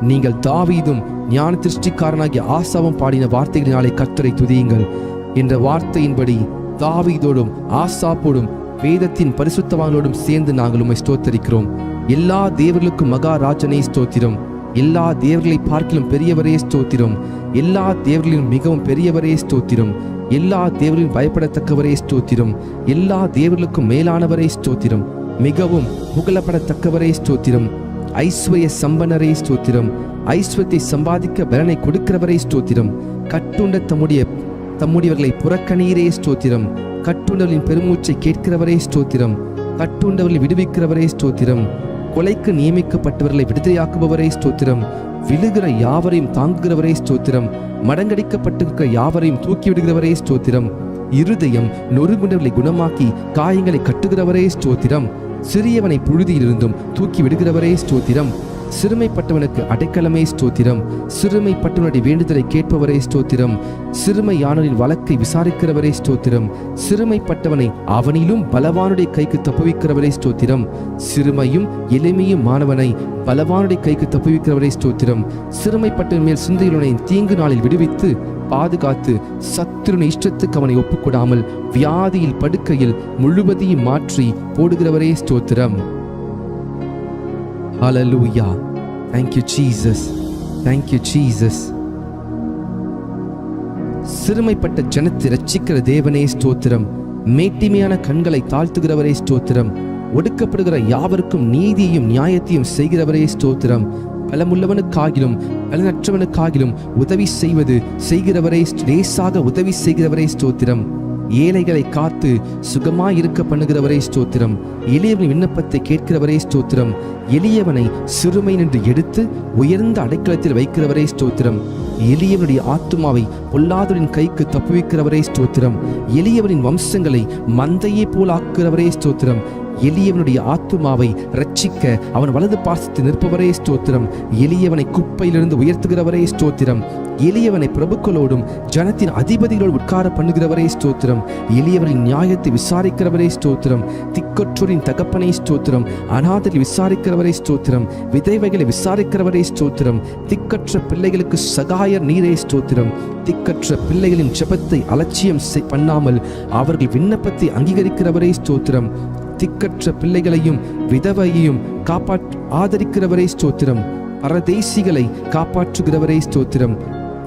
நீங்கள் தாவீதும் ஞான திருஷ்டிக்காரனாகிய ஆசாவும் பாடின வார்த்தைகளினாலே கர்த்தரை துதியுங்கள் என்ற வார்த்தையின்படி தாவீதோடும் ஆசாப்போடும் வேதத்தின் பரிசுத்தவான்களோடும் சேர்ந்து நாங்கள் உம்மை ஸ்தோத்தரிக்கிறோம். எல்லா தேவர்களுக்கும் மகாராஜனே ஸ்தோத்திரம். எல்லா தேவர்களை பார்க்கிலும் பெரியவரே ஸ்தோத்திரம். எல்லா தேவர்களிலும் மிகவும் பெரியவரே ஸ்தோத்திரம். எல்லா தேவர்களிலும் பயப்படத்தக்கவரே ஸ்தோத்திரம். எல்லா தேவர்களுக்கும் மேலானவரே ஸ்தோத்திரம். மிகவும் புகழப்படத்தக்கவரே ஸ்தோத்திரம். ஐஸ்வர்ய சம்பனரே ஸ்தோத்திரம். ஐஸ்வர்யத்தை சம்பாதிக்க பலனை கொடுக்கிறவரே ஸ்தோத்திரம். கட்டுண்ட தம்முடையவர்களை புறக்கணீரே ஸ்தோத்திரம். கட்டுண்டவர்களின் பெருமூச்சை கேட்கிறவரே ஸ்தோத்திரம். கட்டுண்டவர்களை விடுவிக்கிறவரே ஸ்தோத்திரம். கொலைக்கு நியமிக்கப்பட்டவர்களை விடுதலையாக்குபவரே ஸ்தோத்திரம். விழுகிற யாவரையும் தாங்குகிறவரே ஸ்தோத்திரம். மடங்கடிக்கப்பட்டிருக்கிற யாவரையும் தூக்கி விடுகிறவரே ஸ்தோத்திரம். இருதயம் நொறுங்குண்டவர்களை குணமாக்கி காயங்களை கட்டுகிறவரே ஸ்தோத்திரம். சிறியவனை புழுதியிலிருந்தும் தூக்கி விடுகிறவரே ஸ்தோத்திரம். சிறுமைப்பட்டவனுக்கு அடைக்கலமே ஸ்தோத்திரம். சிறுமைப்பட்டவனுடைய வேண்டுதலை கேட்பவரே ஸ்தோத்திரம். சிறுமையானவரின் வழக்கை விசாரிக்கிறவரே ஸ்தோத்திரம். சிறுமைப்பட்டவனை அவனிலும் பலவானுடைய கைக்கு தப்புவிக்கிறவரே ஸ்தோத்திரம். சிறுமையும் எளிமையும் மாணவனை பலவானுடைய கைக்கு தப்புவிக்கிறவரே ஸ்தோத்திரம். சிறுமைப்பட்டவன் மேல் சிந்தையுள்ளவனை தீங்கு நாளில் விடுவித்து பாதுகாத்து சத்துருவின் இஷ்டத்துக்கு அவனை ஒப்புக்கொடாமல் வியாதியில் படுக்கையில் முழுவதையும் மாற்றி போடுகிறவரே ஸ்தோத்திரம். Hallelujah. Thank you, Jesus. Thank you, Jesus. சிறுமைப்பட்ட ஜனத்தை ரட்சிக்கிற தேவனே ஸ்தோத்திரம். மேட்டிமையான கண்களை தாழ்த்துகிறவரே ஸ்தோத்திரம். ஒடுக்கப்படுகிற யாவருக்கும் நீதியையும் நியாயத்தையும் செய்கிறவரே ஸ்தோத்திரம். பலமுள்ளவனுக்காகிலும் பலனற்றவனுக்காகிலும் உதவி செய்கிறவரே, லேசாக உதவி செய்கிறவரே ஸ்தோத்திரம். ஏழைகளை காத்து சுகமாயிருக்க பண்ணுகிறவரே ஸ்தோத்திரம். எளியவனின் விண்ணப்பத்தை கேட்கிறவரே ஸ்தோத்திரம். எளியவனை சிறுமை நின்று எடுத்து உயர்ந்த அடைக்கலத்தில் வைக்கிறவரே ஸ்தோத்திரம். எளியவனுடைய ஆத்துமாவை பொல்லாதவரின் கைக்கு தப்புவிக்கிறவரே ஸ்தோத்திரம். எளியவனின் வம்சங்களை மந்தையே போல் ஆக்குகிறவரே ஸ்தோத்திரம். எளியவனுடைய ஆத்துமாவை ரட்சிக்க அவன் வலது பாசத்தில் நிற்பவரே ஸ்தோத்திரம். எளியவனை குப்பையிலிருந்து உயர்த்துகிறவரே ஸ்தோத்திரம். எளியவனை பிரபுக்களோடும் ஜனத்தின் அதிபதிகளோடு உட்கார பண்ணுகிறவரே ஸ்தோத்திரம். எளியவரின் நியாயத்தை விசாரிக்கிறவரே ஸ்தோத்திரம். திக்கற்றோரின் தகப்பனை ஸ்தோத்திரம். அநாதரை விசாரிக்கிறவரே ஸ்தோத்திரம். விதைவைகளை விசாரிக்கிறவரே ஸ்தோத்திரம். திக்கற்ற பிள்ளைகளுக்கு சகாயர் நீரே ஸ்தோத்திரம். திக்கற்ற பிள்ளைகளின் ஜெபத்தை அலட்சியம் பண்ணாமல் அவர்கள் விண்ணப்பத்தை அங்கீகரிக்கிறவரே ஸ்தோத்திரம். திக்கற்ற பிள்ளைகளையும் விதவையையும் ஆதரிக்கிறவரே ஸ்தோத்திரம். பரதேசிகளை காப்பாற்றுகிறவரே ஸ்தோத்திரம்.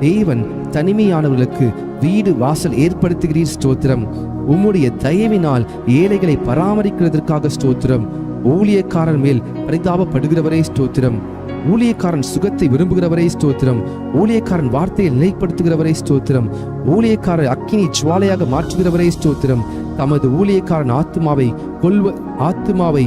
தேவன் தனிமையானவர்களுக்கு வீடு வாசல் ஏற்படுத்துகிறீர் ஸ்தோத்திரம். உம்முடைய தயவினால் ஏழைகளை பராமரிக்கிறதற்காக ஸ்தோத்திரம். ஊழியக்காரன் மேல் பரிதாபப்படுகிறவரே ஸ்தோத்திரம். ஊழியக்காரன் சுகத்தை விரும்புகிறவரே ஸ்தோத்திரம். ஊழியக்காரன் வார்த்தையை நிலைப்படுத்துகிறவரே ஸ்தோத்திரம். ஊழியக்காரர் அக்கினி ஜுவாலையாக மாற்றுகிறவரே ஸ்தோத்திரம். தமது ஊழியக்காரன் ஆத்துமாவை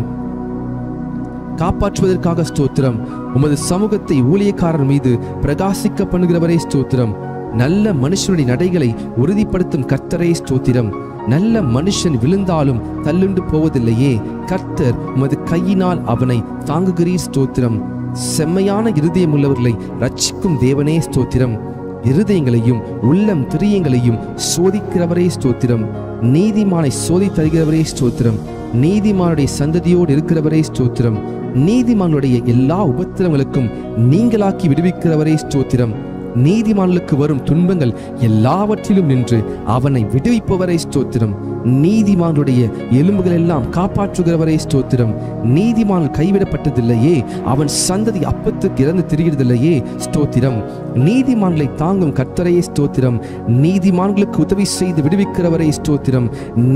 காப்பாற்றுவதற்காக ஸ்தோத்திரம். உமது சமூகத்தை ஊழியக்காரர் மீது பிரகாசிக்க பண்ணுகிறவரே ஸ்தோத்திரம். நல்ல மனுஷனுடைய நடைகளை உறுதிப்படுத்தும் கர்த்தரே ஸ்தோத்திரம். நல்ல மனுஷன் விழுந்தாலும் தள்ளுண்டு போவதில்லையே, கர்த்தர் உமது கையினால் அவனை தாங்குகிறீர் ஸ்தோத்திரம். செம்மையான இருதயம் உள்ளவர்களை ரட்சிக்கும் தேவனே ஸ்தோத்திரம். இருதயங்களையும் உள்ளம் திரியங்களையும் சோதிக்கிறவரே ஸ்தோத்திரம். நீதிமானை சோதி தருகிறவரே ஸ்தோத்திரம். நீதிமானுடைய சந்ததியோடு இருக்கிறவரே ஸ்தோத்திரம். நீதிமானுடைய எல்லா உபத்திரங்களுக்கும் நீங்களாக்கி விடுவிக்கிறவரே ஸ்தோத்திரம். நீதிமானுக்கு வரும் துன்பங்கள் எல்லாவற்றிலும் நின்று அவனை விடுவிப்பவரை ஸ்தோத்திரம். நீதிமானுடைய எலும்புகள் எல்லாம் காப்பாற்றுகிறவரை ஸ்தோத்திரம். நீதிமான் கைவிடப்பட்டதில்லையே, அவன் சந்ததி அப்பத்துக்கு இறந்து திரிகிறதில்லையே ஸ்தோத்திரம். நீதிமான்களை தாங்கும் கர்த்தரையே ஸ்தோத்திரம். நீதிமான்களுக்கு உதவி செய்து விடுவிக்கிறவரை ஸ்தோத்திரம்.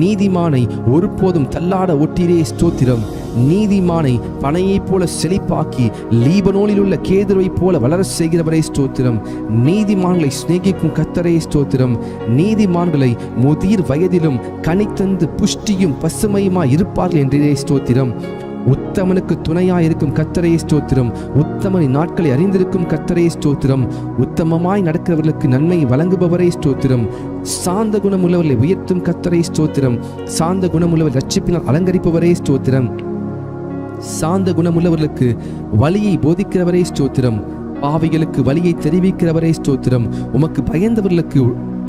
நீதிமானை ஒருபோதும் தள்ளாட ஒட்டிரே ஸ்தோத்திரம். நீதிமானை பனையைப் போல செழிப்பாக்கி லீபனோனில் உள்ள கேதுருவை போல வளர செய்கிறவரை ஸ்தோத்திரம். நீதிமான்களை சிநேகிக்கும் கர்த்தரே ஸ்தோத்திரம். நீதிமான்களை முதிர் வயதிலும் கனித்தந்து புஷ்டியும் பசுமையுமாய் இருப்பார்கள் என்றே ஸ்தோத்திரம். உத்தமனுக்கு துணையாயிருக்கும் கர்த்தரே ஸ்தோத்திரம். உத்தமனின் நாட்களை அறிந்திருக்கும் கர்த்தரே ஸ்தோத்திரம். உத்தமமாய் நடக்கிறவர்களுக்கு நன்மை வழங்குபவரே ஸ்தோத்திரம். சாந்த குணமுள்ளவர்களை உயர்த்தும் கர்த்தரே ஸ்தோத்திரம். சாந்த குணமுள்ளவர் ரட்சிப்பினால் அலங்கரிப்பவரே ஸ்தோத்திரம். சாந்த குணமுள்ளவர்களுக்கு வழியை போதிக்கிறவரே ஸ்தோத்திரம். பாவிகளுக்கு வழியை தெரிவிக்கிறவரே ஸ்தோத்திரம். உமக்கு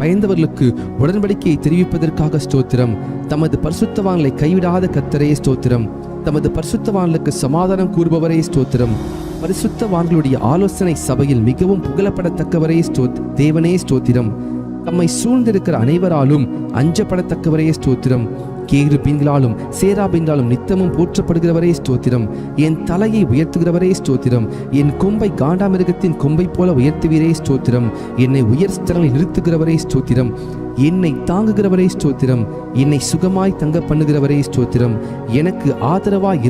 பயந்தவர்களுக்கு உடன்படிக்கையை தெரிவிப்பதற்காக ஸ்தோத்திரம். தமது பரிசுத்தவான்களை கைவிடாத கர்த்தரே ஸ்தோத்திரம். தமது பரிசுத்தவான்களுக்கு சமாதானம் கூறுபவரே ஸ்தோத்திரம். பரிசுத்தவான்களுடைய ஆலோசனை சபையில் மிகவும் புகழப்படத்தக்கவரே தேவனே ஸ்தோத்திரம். தம்மை சூழ்ந்திருக்கிற அனைவராலும் அஞ்சப்படத்தக்கவரே ஸ்தோத்திரம். கேருபீன்களாலும் சேராபீன்களாலும் நித்தமும் போற்றப்படுகிறவரே ஸ்தோத்திரம். என் தலையை உயர்த்துகிறவரே ஸ்தோத்திரம். என் கொம்பை காண்டாமிருகத்தின் கொம்பை போல உயர்த்துவீரே ஸ்தோத்திரம். என்னை உயர் ஸ்தலங்களில் நிறுத்துகிறவரே ஸ்தோத்திரம். என்னை தாங்குகிறவரே ஸ்தோத்திரம். என்னை சுகமாய் தங்க பண்ணுகிறவரே ஸ்தோத்திரம். எனக்கு ஆதரவாய்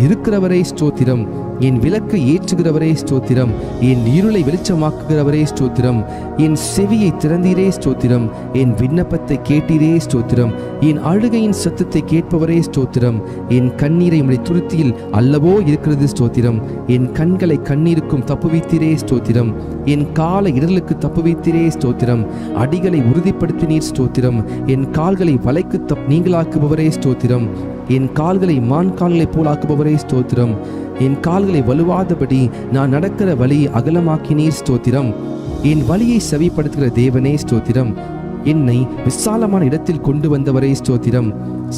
இருக்கிறவரே ஸ்தோத்திரம். என் விளக்கை ஏற்றுகிறவரே ஸ்தோத்திரம். என் இருளை வெளிச்சமாக்குகிறவரே ஸ்தோத்திரம். என் செவியை திறந்தீரே ஸ்தோத்திரம். என் விண்ணப்பத்தை கேட்டீரே ஸ்தோத்திரம். என் அழுகையின் சத்தத்தை கேட்பவரே ஸ்தோத்திரம். என் கண்ணீரை உம்முடைய துருத்தியில் அல்லவோ இருக்கிறது ஸ்தோத்திரம். என் கண்களை கண்ணீருக்கும் தப்புவித்தீரே ஸ்தோத்திரம். என் காலை இடர்களுக்கு தப்புவித்தீரே ஸ்தோத்திரம். அடிகளை உறுதிப்படுத்தினீர் ஸ்தோத்திரம். என் கால்களை வலைக்கு நீங்களாக்குபவரே ஸ்தோத்திரம். என் கால்களை மான் கால்களை போலாக்குபவரே ஸ்தோத்திரம். என் கால்களை வலுவாதபடி நான் நடக்கிற வழியை அகலமாக்கினீர் ஸ்தோத்திரம். என் வழியை செவிப்படுத்துகிற தேவனே ஸ்தோத்திரம். என்னை விசாலமான இடத்தில் கொண்டு வந்தவரே ஸ்தோத்திரம்.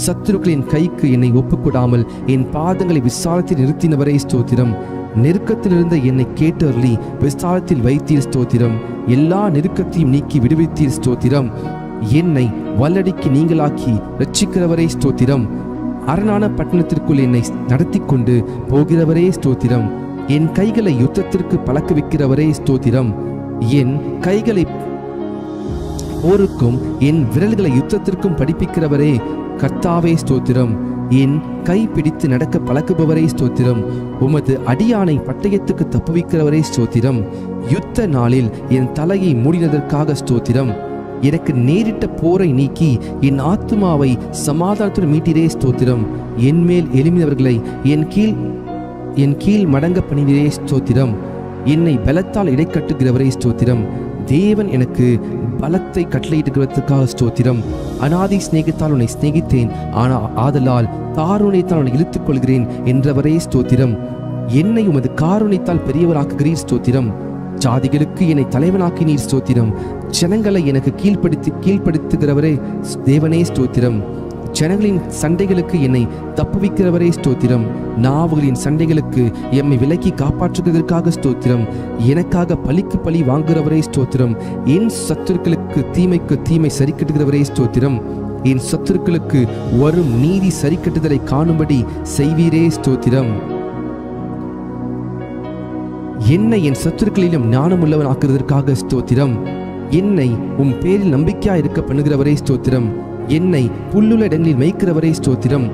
சத்துருக்களின் கைக்கு என்னை ஒப்புக்கூடாமல் என் பாதங்களை விசாலத்தில் நிறுத்தினவரே ஸ்தோத்திரம். நெருக்கத்திலிருந்த என்னை கேட்டருளி விசாலத்தில் வைத்தீர் ஸ்தோத்திரம். எல்லா நெருக்கத்தையும் நீக்கி விடுவித்தீர் ஸ்தோத்திரம். என்னை வல்லடிக்கு நீங்களாக்கி ரட்சிக்கிறவரே ஸ்தோத்திரம். அரணான பட்டணத்திற்குள் என்னை நடத்தி கொண்டு போகிறவரே ஸ்தோத்திரம். என் கைகளை யுத்தத்திற்கு பழக்க வைக்கிறவரே ஸ்தோத்திரம். என் கைகளை போருக்கும் என் விரல்களை யுத்தத்திற்கும் படிப்பிக்கிறவரே கர்த்தாவே ஸ்தோத்திரம். என் கை பிடித்து நடக்க பழக்குபவரே ஸ்தோத்திரம். உமது அடியானை பட்டயத்துக்கு தப்புவிக்கிறவரே ஸ்தோத்திரம். யுத்த நாளில் என் தலையை மூடினதற்காக ஸ்தோத்திரம். எனக்கு நேரிட்ட போரை நீக்கி என் ஆத்துமாவை சமாதானத்துடன் மீட்டிரே ஸ்தோத்திரம். என் மேல் எழும்பினவர்களை என் கீழ் மடங்க பணிவரே ஸ்தோத்திரம். என்னை பலத்தால் இடைக்கட்டுகிறவரே ஸ்தோத்திரம். தேவன் எனக்கு பலத்தை கட்டளையிடுகிறதுக்காக ஸ்தோத்திரம். அநாதி சிநேகத்தால் உன்னை சிநேகித்தேன், ஆதலால் காருண்யத்தால் உன்னை இழுத்துக் கொள்கிறேன் என்றவரே ஸ்தோத்திரம். என்னை உமது காருண்யத்தால் பெரியவராக்குகிறீர் ஸ்தோத்திரம். ஜாதிகளுக்கு என்னை தலைவனாக்கினீர் ஸ்தோத்திரம். ஜனங்களை எனக்கு கீழ்ப்படுத்துகிறவரே தேவனே ஸ்தோத்திரம். ஜனங்களின் சண்டைகளுக்கு என்னை தப்புவிக்கிறவரே ஸ்தோத்திரம். நாவுகளின் சண்டைகளுக்கு எம்மை விலக்கி காப்பாற்றுவதற்காக ஸ்தோத்திரம். எனக்காக பழிக்கு பழி வாங்குகிறவரே ஸ்தோத்திரம். என் சத்துருக்களுக்கு தீமைக்கு தீமை சரிக்கட்டுகிறவரே ஸ்தோத்திரம். என் சத்துருக்களுக்கு வரும் நீதி சரிக்கட்டுதலை காணும்படி செய்வீரே ஸ்தோத்திரம். என்னை என் சத்துருக்களிலும் ஞானமுள்ளவன் ஆக்குவதற்காக ஸ்தோத்திரம். என்னை உம் பேரில் நம்பிக்கையா இருக்க பண்ணுகிறவரே ஸ்தோத்திரம். என்னை புல்லுள்ள இடங்களில் மேய்க்கிறவரே ஸ்தோத்திரம்.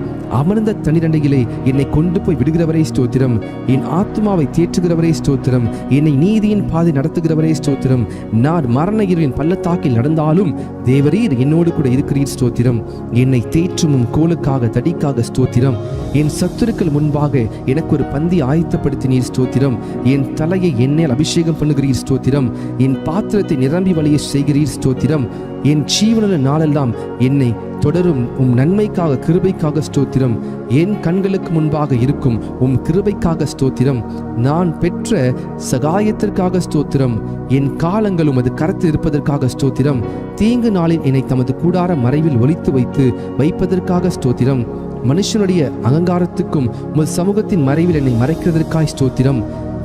அமர்ந்த தண்ணீரண்டையிலே என்னை கொண்டு போய் விடுகிறவரே ஸ்தோத்திரம். என் ஆத்துமாவை தேற்றுகிறவரே ஸ்தோத்திரம். என்னை நீதியின் பாதை நடத்துகிறவரே ஸ்தோத்திரம். நான் மரண இருளின் பள்ளத்தாக்கில் நடந்தாலும் தேவரீர் என்னோடு கூட இருக்கிறீர் ஸ்தோத்திரம். என்னை தேற்றும் கோலுக்காக தடிக்காக ஸ்தோத்திரம். என் சத்துருக்கள் முன்பாக எனக்கு ஒரு பந்தி ஆயத்தப்படுத்தினீர் ஸ்தோத்திரம். என் தலையை எண்ணெயில் அபிஷேகம் பண்ணுகிறீர் ஸ்தோத்திரம். என் பாத்திரத்தை நிரம்பி வழிய செய்கிறீர் ஸ்தோத்திரம். என் ஜீவனுள்ள நாளெல்லாம் என்னை தொடரும் நன்மைக்காக கிருபைக்காக ஸ்தோத்திரம். என் கண்களுக்கு முன்பாக இருக்கும் கிருபைக்காக ஸ்தோத்திரம். நான் பெற்ற சகாயத்திற்காக ஸ்தோத்திரம். என் காலங்கள் உமது கரத்தில் இருப்பதற்காக ஸ்தோத்திரம். தீங்கு நாளில் என்னை தமது கூடார மறைவில் ஒளித்து வைப்பதற்காக ஸ்தோத்திரம். மனுஷனுடைய அகங்காரத்துக்கும் உமது சமூகத்தின் மறைவில் என்னை மறைக்கிறதற்காய் ஸ்தோத்திரம்.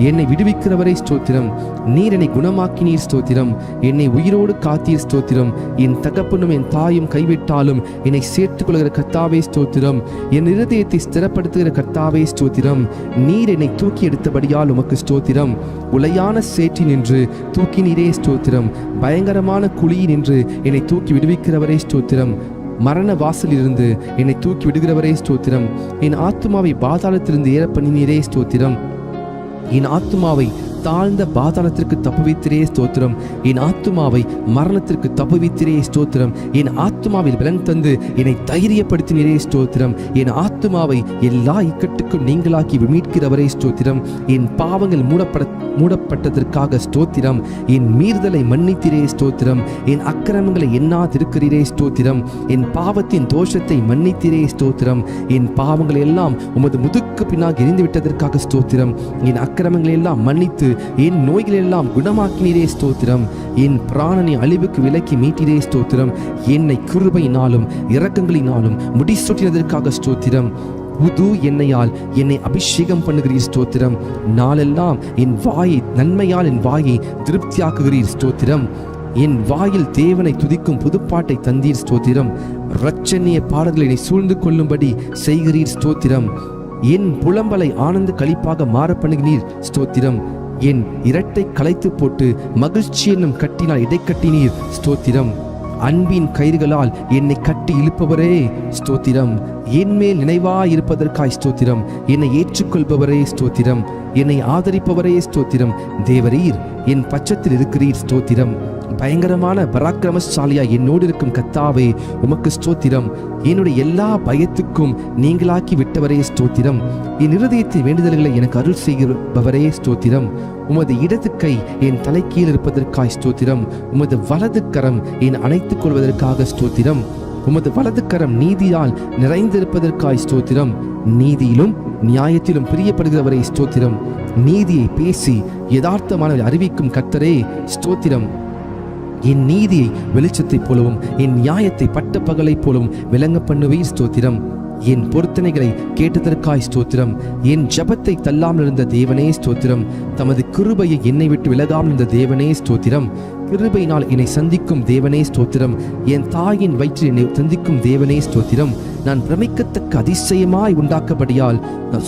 என்னை விடுவிக்கிறவரை ஸ்தோத்திரம். நீர் என்னை குணமாக்கினீர் ஸ்தோத்திரம். என்னை உயிரோடு காத்தீர் ஸ்தோத்திரம். என் தகப்பனும் என் தாயும் கைவிட்டாலும் என்னை சேர்த்துக் கொள்கிற கர்த்தாவே ஸ்தோத்திரம். என் இருதயத்தை ஸ்திரப்படுத்துகிற கர்த்தாவே ஸ்தோத்திரம். நீர் என்னை தூக்கி எடுத்தபடியால் உமக்கு ஸ்தோத்திரம். உளையான சேற்றி நின்று தூக்கி நீரே ஸ்தோத்திரம். பயங்கரமான குழி நின்று என்னை தூக்கி விடுவிக்கிறவரே ஸ்தோத்திரம். மரண வாசலிலிருந்து என்னை தூக்கி விடுகிறவரே ஸ்தோத்திரம். என் ஆத்துமாவை பாதாளத்திலிருந்து ஏற பண்ணினீரே ஸ்தோத்திரம். என் ஆத்துமாவை தாழ்ந்த பாதாளத்திற்கு தப்புவித்திரே ஸ்தோத்திரம். என் ஆத்துமாவை மரணத்திற்கு தப்புவித்திரே ஸ்தோத்திரம். என் ஆத்துமாவில் பலன் தந்து என்னை தைரியப்படுத்தினரே ஸ்தோத்திரம். என் ஆத்துமாவை எல்லா இக்கட்டுக்கும் நீங்களாக்கி மீட்கிறவரே ஸ்தோத்திரம். என் பாவங்கள் மூடப்பட்டதற்காக ஸ்தோத்திரம். என் மீறுதலை மன்னித்திரே ஸ்தோத்திரம். என் அக்கிரமங்களை எண்ணாதிருக்கிறீரே ஸ்தோத்திரம். என் பாவத்தின் தோஷத்தை மன்னித்திரே ஸ்தோத்திரம். என் பாவங்களை எல்லாம் உமது முதுக்கு பின்னாக எரிந்துவிட்டதற்காக ஸ்தோத்திரம். என் அக்கிரமங்களை எல்லாம் மன்னித்து என் நோய்களெல்லாம் குணமாக்கினீரே ஸ்தோத்திரம். என் பிராணனை அழிவுக்கு விலக்கி மீட்டிரே ஸ்தோத்திரம். என்னை கிருபையினாலும் இரக்கங்களினாலும் முடிசூட்டினதற்காக ஸ்தோத்திரம். புது எண்ணெயால் என்னை அபிஷேகம் பண்ணுகிறீர் ஸ்தோத்திரம். நாளெல்லாம் என் வாயை நன்மையால் என் வாயை திருப்தியாக்குகிறீர் ஸ்தோத்திரம். என் வாயில் தேவனை துதிக்கும் புதுப்பாட்டை தந்தீர் ஸ்தோத்திரம். இரட்சணிய பாடல்களை என்னை சூழ்ந்து கொள்ளும்படி செய்கிறீர் ஸ்தோத்திரம். என் புலம்பலை ஆனந்த களிப்பாக மாற பண்ணுகிறீர் ஸ்தோத்திரம். என் இரட்டை களைத்து போட்டு மகிழ்ச்சி என்னும் கட்டினால் இடைக்கட்டினீர் ஸ்தோத்திரம். அன்பின் கயிறுகளால் என்னை கட்டி இழுப்பவரே ஸ்தோத்திரம். என் மேல் நினைவாயிருப்பதற்காய் ஸ்தோத்திரம். என்னை ஏற்றுக்கொள்பவரே ஸ்தோத்திரம். என்னை ஆதரிப்பவரே ஸ்தோத்திரம். தேவரீர் என் பட்சத்தில் இருக்கிறீர் ஸ்தோத்திரம். பயங்கரமான பராக்கிரமசாலியா என்னோடு இருக்கும் கர்த்தாவே உமக்கு ஸ்தோத்திரம். என்னுடைய எல்லா பயத்துக்கும் நீங்களாக்கி விட்டவரே ஸ்தோத்திரம். என் இருதயத்தின் வேண்டுதல்களை எனக்கு அருள் செய்கிறவரே ஸ்தோத்திரம். உமது இடது கை என் தலைக்கீழ் இருப்பதற்காய் ஸ்தோத்திரம். உமது வலது கரம் என் அணைத்துக் கொள்வதற்காக ஸ்தோத்திரம். உமது வலது கரம் நீதியால் நிறைந்திருப்பதற்காய் ஸ்தோத்திரம். நீதியிலும் நியாயத்திலும் பிரியப்படுகிறவரே ஸ்தோத்திரம். நீதியை பேசி யதார்த்தமானவரை அறிவிக்கும் கர்த்தரே ஸ்தோத்திரம். என் நீதியை வெளிச்சத்தைப் போலவும் என் நியாயத்தை பட்ட பகலைப் போலவும் விளங்க பண்ணுவீர் ஸ்தோத்திரம். என் பொருத்தனைகளை கேட்டதற்காய் ஸ்தோத்திரம். என் ஜபத்தை தள்ளாமல் இருந்த தேவனே ஸ்தோத்திரம். தமது கிருபையை என்னை விட்டு விலகாமல் இருந்த தேவனே ஸ்தோத்திரம். கிருபையினால் என்னை சந்திக்கும் தேவனே ஸ்தோத்திரம். என் தாயின் வயிற்றில் என்னை சந்திக்கும் தேவனே ஸ்தோத்திரம். நான் பிரமிக்கத்தக்க அதிசயமாய் உண்டாக்கப்படியால்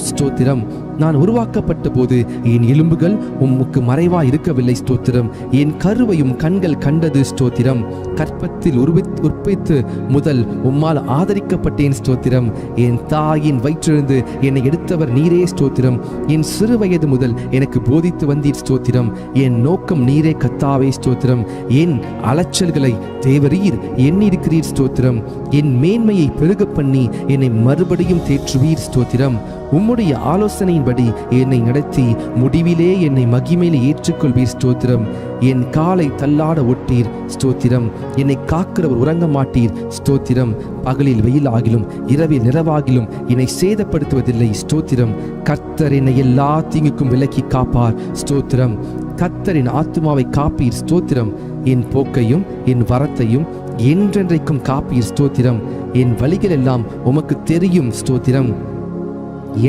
ஸ்தோத்திரம். நான் உருவாக்கப்பட்ட போது என் எலும்புகள் உமக்கு மறைவாய் இருக்கவில்லை ஸ்தோத்திரம். என் கருவையும் கண்கள் கண்டது ஸ்தோத்திரம். கற்பத்தில் உற்பத்தி முதல் உம்மால் ஆதரிக்கப்பட்டேன் ஸ்தோத்திரம். என் தாயின் வயிற்றிலிருந்து என்னை எடுத்தவர் நீரே ஸ்தோத்திரம். என் சிறு வயது முதல் எனக்கு போதித்து வந்தீர் ஸ்தோத்திரம். என் நோக்கம் நீரே கர்த்தாவே ஸ்தோத்திரம். என் அலைச்சல்களை தேவரீர் எண்ணிருக்கிறீர் ஸ்தோத்திரம். என் மேன்மையை பெருக பண்ணி என்னை மறுபடியும் தேற்றுவீர் ஸ்தோத்திரம். உம்முடைய ஆலோசனையின்படி என்னை நடத்தி முடிவிலே என்னை மகிமையிலே ஏற்றுக்கொள்வீர் ஸ்தோத்திரம். என் காலை தள்ளாட ஒட்டீர் ஸ்தோத்திரம். என்னை காக்கிறவர் உறங்க மாட்டீர் ஸ்தோத்திரம். பகலில் வெயிலாகிலும் இரவில் நிறவாகிலும் என்னை சேதப்படுத்துவதில்லை ஸ்தோத்திரம். கர்த்தர் என்னை எல்லா தீங்குக்கும் விலக்கி காப்பார் ஸ்தோத்திரம். கர்த்தரின் ஆத்துமாவை காப்பீர் ஸ்தோத்திரம். என் போக்கையும் என் வரத்தையும் என்றென்றைக்கும் காப்பீர் ஸ்தோத்திரம். என் வழிகள் எல்லாம் உமக்கு தெரியும் ஸ்தோத்திரம்.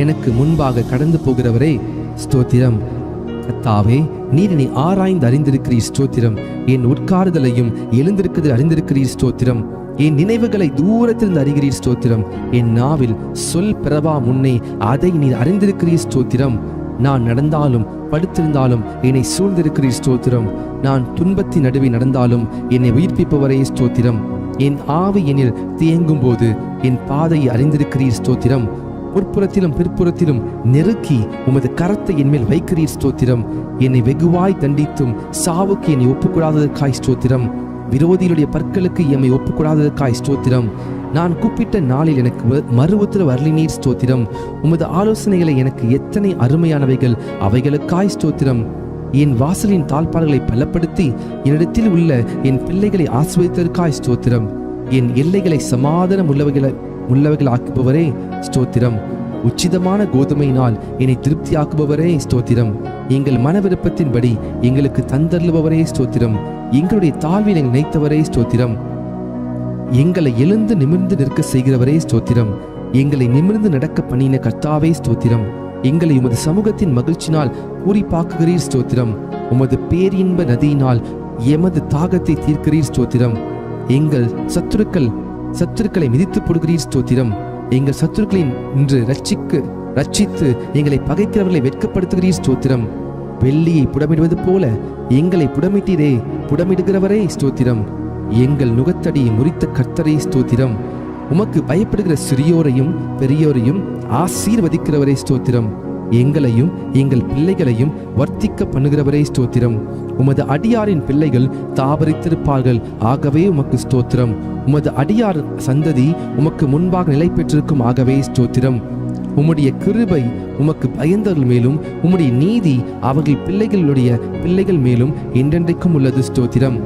எனக்கு முன்பாக கடந்து போகிறவரே ஸ்தோத்திரம். கர்த்தாவே, நீர் என்னை ஆராய்ந்து அறிந்திருக்கிறீர் ஸ்தோத்திரம். என் உட்காருதலையும் எழுந்திருக்கிறதில் அறிந்திருக்கிறீர் ஸ்தோத்திரம். என் நினைவுகளை தூரத்திலிருந்து அறிகிறீர் ஸ்தோத்திரம். என் நாவில் சொல் பிறவா முன்னே அதை நீர் அறிந்திருக்கிறீர் ஸ்தோத்திரம். நான் நடந்தாலும் படுத்திருந்தாலும் என்னை சூழ்ந்திருக்கிறீர் ஸ்தோத்திரம். நான் துன்பத்தின் நடுவே நடந்தாலும் என்னை உயிர்ப்பிப்பவரே ஸ்தோத்திரம். என் ஆவி என்னில் தேங்கும் போது என் பாதையை அறிந்திருக்கிறீர் ஸ்தோத்திரம். முற்புறத்திலும் பிற்புறத்திலும் நெருக்கி உமது கரத்தை என்மேல் வைக்கிறீர் ஸ்தோத்திரம். என்னை வெகுவாய் தண்டித்தும் சாவுக்கு என்னை ஒப்புக்கூடாததற்காய் ஸ்தோத்திரம். விரோதிகளுடைய பற்களுக்கு எம்மை ஒப்புக்கூடாததற்காய் ஸ்தோத்திரம். நான் கூப்பிட்ட நாளில் எனக்கு மறு உத்தரவு அருளினீர் ஸ்தோத்திரம். உமது ஆலோசனைகளை எனக்கு எத்தனை அருமையானவைகள், அவைகளுக்காய் ஸ்தோத்திரம். என் வாசலின் தாழ்பாடுகளை பலப்படுத்தி என்னிடத்தில் உள்ள என் பிள்ளைகளை ஆசீர்வதித்ததற்காய் ஸ்தோத்திரம். என் எல்லைகளை சமாதானம் உள்ளவைகள் ஆக்குபவரே ஸ்தோத்திரம். உச்சிதமான கோதுமையினால் என்னை திருப்தியாக்குபவரே ஸ்தோத்திரம். எங்கள் மன விருப்பத்தின்படி எங்களுக்கு தந்தருளுபவரே ஸ்தோத்திரம். எங்களுடைய தாழ்வில் எங்கள் நினைத்தவரே ஸ்தோத்திரம். எங்களை எழுந்து நிமிர்ந்து நிற்க செய்கிறவரே ஸ்தோத்திரம். எங்களை நிமிர்ந்து நடக்க பண்ணின கர்த்தாவே ஸ்தோத்திரம். எங்களை உமது சமூகத்தின் மகிழ்ச்சினால் பூரிப்பாக்குகிறீர் ஸ்தோத்திரம். உமது பேரின்ப நதியினால் எமது தாகத்தை தீர்க்கிறீர் ஸ்தோத்திரம். எங்கள் சத்துருக்களை மிதித்து போடுகிறீர் ஸ்தோத்திரம். எங்கள் சத்துருக்களை இன்று ரட்சித்து எங்களை பகைக்கிறவர்களை வெட்கப்படுத்துகிறீர் ஸ்தோத்திரம். வெள்ளியை புடமிடுவது போல எங்களை புடமிடுகிறவரே ஸ்தோத்திரம். எங்கள் நுகத்தடியை முறித்த கர்த்தரே ஸ்தோத்திரம். உமக்கு பயப்படுகிற சிறியோரையும் பெரியோரையும் ஆசீர்வதிக்கிறவரே ஸ்தோத்திரம். எங்களையும் எங்கள் பிள்ளைகளையும் வர்த்திக்க பண்ணுகிறவரே ஸ்தோத்திரம். உமது அடியாரின் பிள்ளைகள் தாபரித்திருப்பார்கள், ஆகவே உமக்கு ஸ்தோத்திரம். உமது அடியார் சந்ததி உமக்கு முன்பாக நிலை பெற்றிருக்கும், ஆகவே ஸ்தோத்திரம். உம்முடைய கிருபை உமக்கு பயந்தவர்கள் மேலும் உம்முடைய நீதி அவர்கள் பிள்ளைகள் மேலும் என்றென்றைக்கும் உள்ளது ஸ்தோத்திரம்.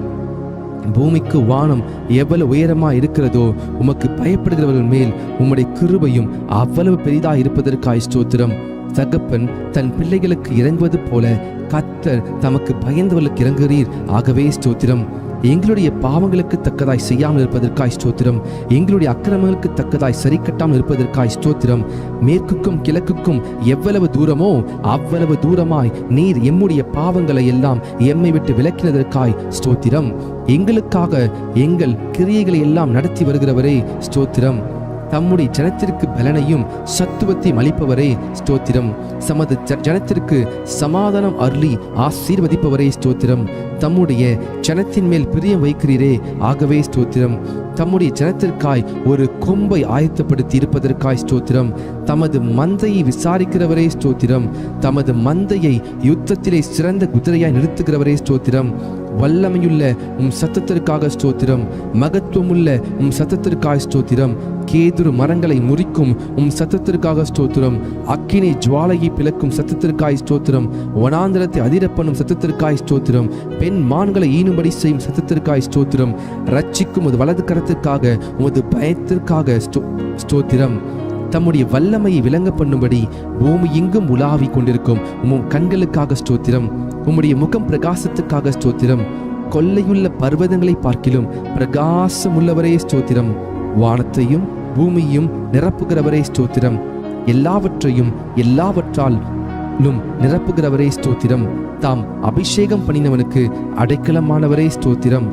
பூமிக்கு வானம் எவ்வளவு உயரமா இருக்கிறதோ உமக்கு பயப்படுகிறவர்கள் மேல் உம்முடைய கிருபையும் அவ்வளவு பெரிதாக இருப்பதற்காய் ஸ்தோத்திரம். தகப்பன் தன் பிள்ளைகளுக்கு இறங்குவது போல கர்த்தர் தமக்கு பயந்தவர்களுக்கு இறங்குகிறீர், ஆகவே ஸ்தோத்திரம். எங்களுடைய பாவங்களுக்கு தக்கதாய் செய்யாமல் இருப்பதற்காய் ஸ்தோத்திரம். எங்களுடைய அக்கிரமங்களுக்கு தக்கதாய் சரி கட்டாமல் இருப்பதற்காய் ஸ்தோத்திரம். மேற்குக்கும் கிழக்குக்கும் எவ்வளவு தூரமோ அவ்வளவு தூரமாய் நீர் எம்முடைய பாவங்களை எல்லாம் எம்மை விட்டு விலக்கினதற்காய் ஸ்தோத்திரம். எங்களுக்காக எங்கள் கிரியைகளை எல்லாம் நடத்தி வருகிறவரே ஸ்தோத்திரம். தம்முடைய ஜனத்திற்கு பலனையும் சத்துவத்தையும் அளிப்பவரே ஸ்தோத்திரம். சமது ஜனத்திற்கு சமாதானம் அருளி ஆசீர்வதிப்பவரே ஸ்தோத்திரம். தம்முடைய ஜனத்தின் மேல் பிரியம் வைக்கிறீரே, ஆகவே ஸ்தோத்திரம். தம்முடைய ஜனத்திற்காய் ஒரு கொம்பை ஆயத்தப்படுத்தி இருப்பதற்காய் ஸ்தோத்திரம். தமது மந்தையை விசாரிக்கிறவரே ஸ்தோத்திரம். தமது மந்தையை யுத்தத்திலே சிறந்த குதிரையாய் நிறுத்துகிறவரே ஸ்தோத்திரம். வல்லமையுள்ள சத்தத்திற்காக ஸ்தோத்திரம். மகத்துவமுள்ள சத்தத்திற்காக ஸ்தோத்திரம். கேதுரு மரங்களை முறிக்கும் சத்தத்திற்காக ஸ்தோத்திரம். அக்கினி ஜுவாலையை பிளக்கும் சத்தத்திற்காய் ஸ்தோத்திரம். வனாந்திரத்தை அதிரப்பண்ணும் சத்தத்திற்காய் ஸ்தோத்திரம். பெண் மான்களை ஈனும்படி செய்யும் சத்தத்திற்காய் ஸ்தோத்திரம். ரட்சிக்கும் உமது வலது கரத்திற்காக உமது பயத்திற்காக ஸ்தோத்திரம். தம்முடைய வல்லமையை விளங்க பண்ணும்படி பூமி எங்கும் உலாவி கொண்டிருக்கும் கண்களுக்காக ஸ்தோத்திரம். உம்முடைய முகம் பிரகாசத்துக்காக ஸ்தோத்திரம். கொள்ளையுள்ள பர்வதங்களை பார்க்கிலும் பிரகாசம் உள்ளவரே ஸ்தோத்திரம். வானத்தையும் பூமியையும் நிரப்புகிறவரே ஸ்தோத்திரம். எல்லாவற்றையும் எல்லாவற்றாலும் நிரப்புகிறவரே ஸ்தோத்திரம். தாம் அபிஷேகம் பண்ணினவனுக்கு அடைக்கலமானவரே ஸ்தோத்திரம்.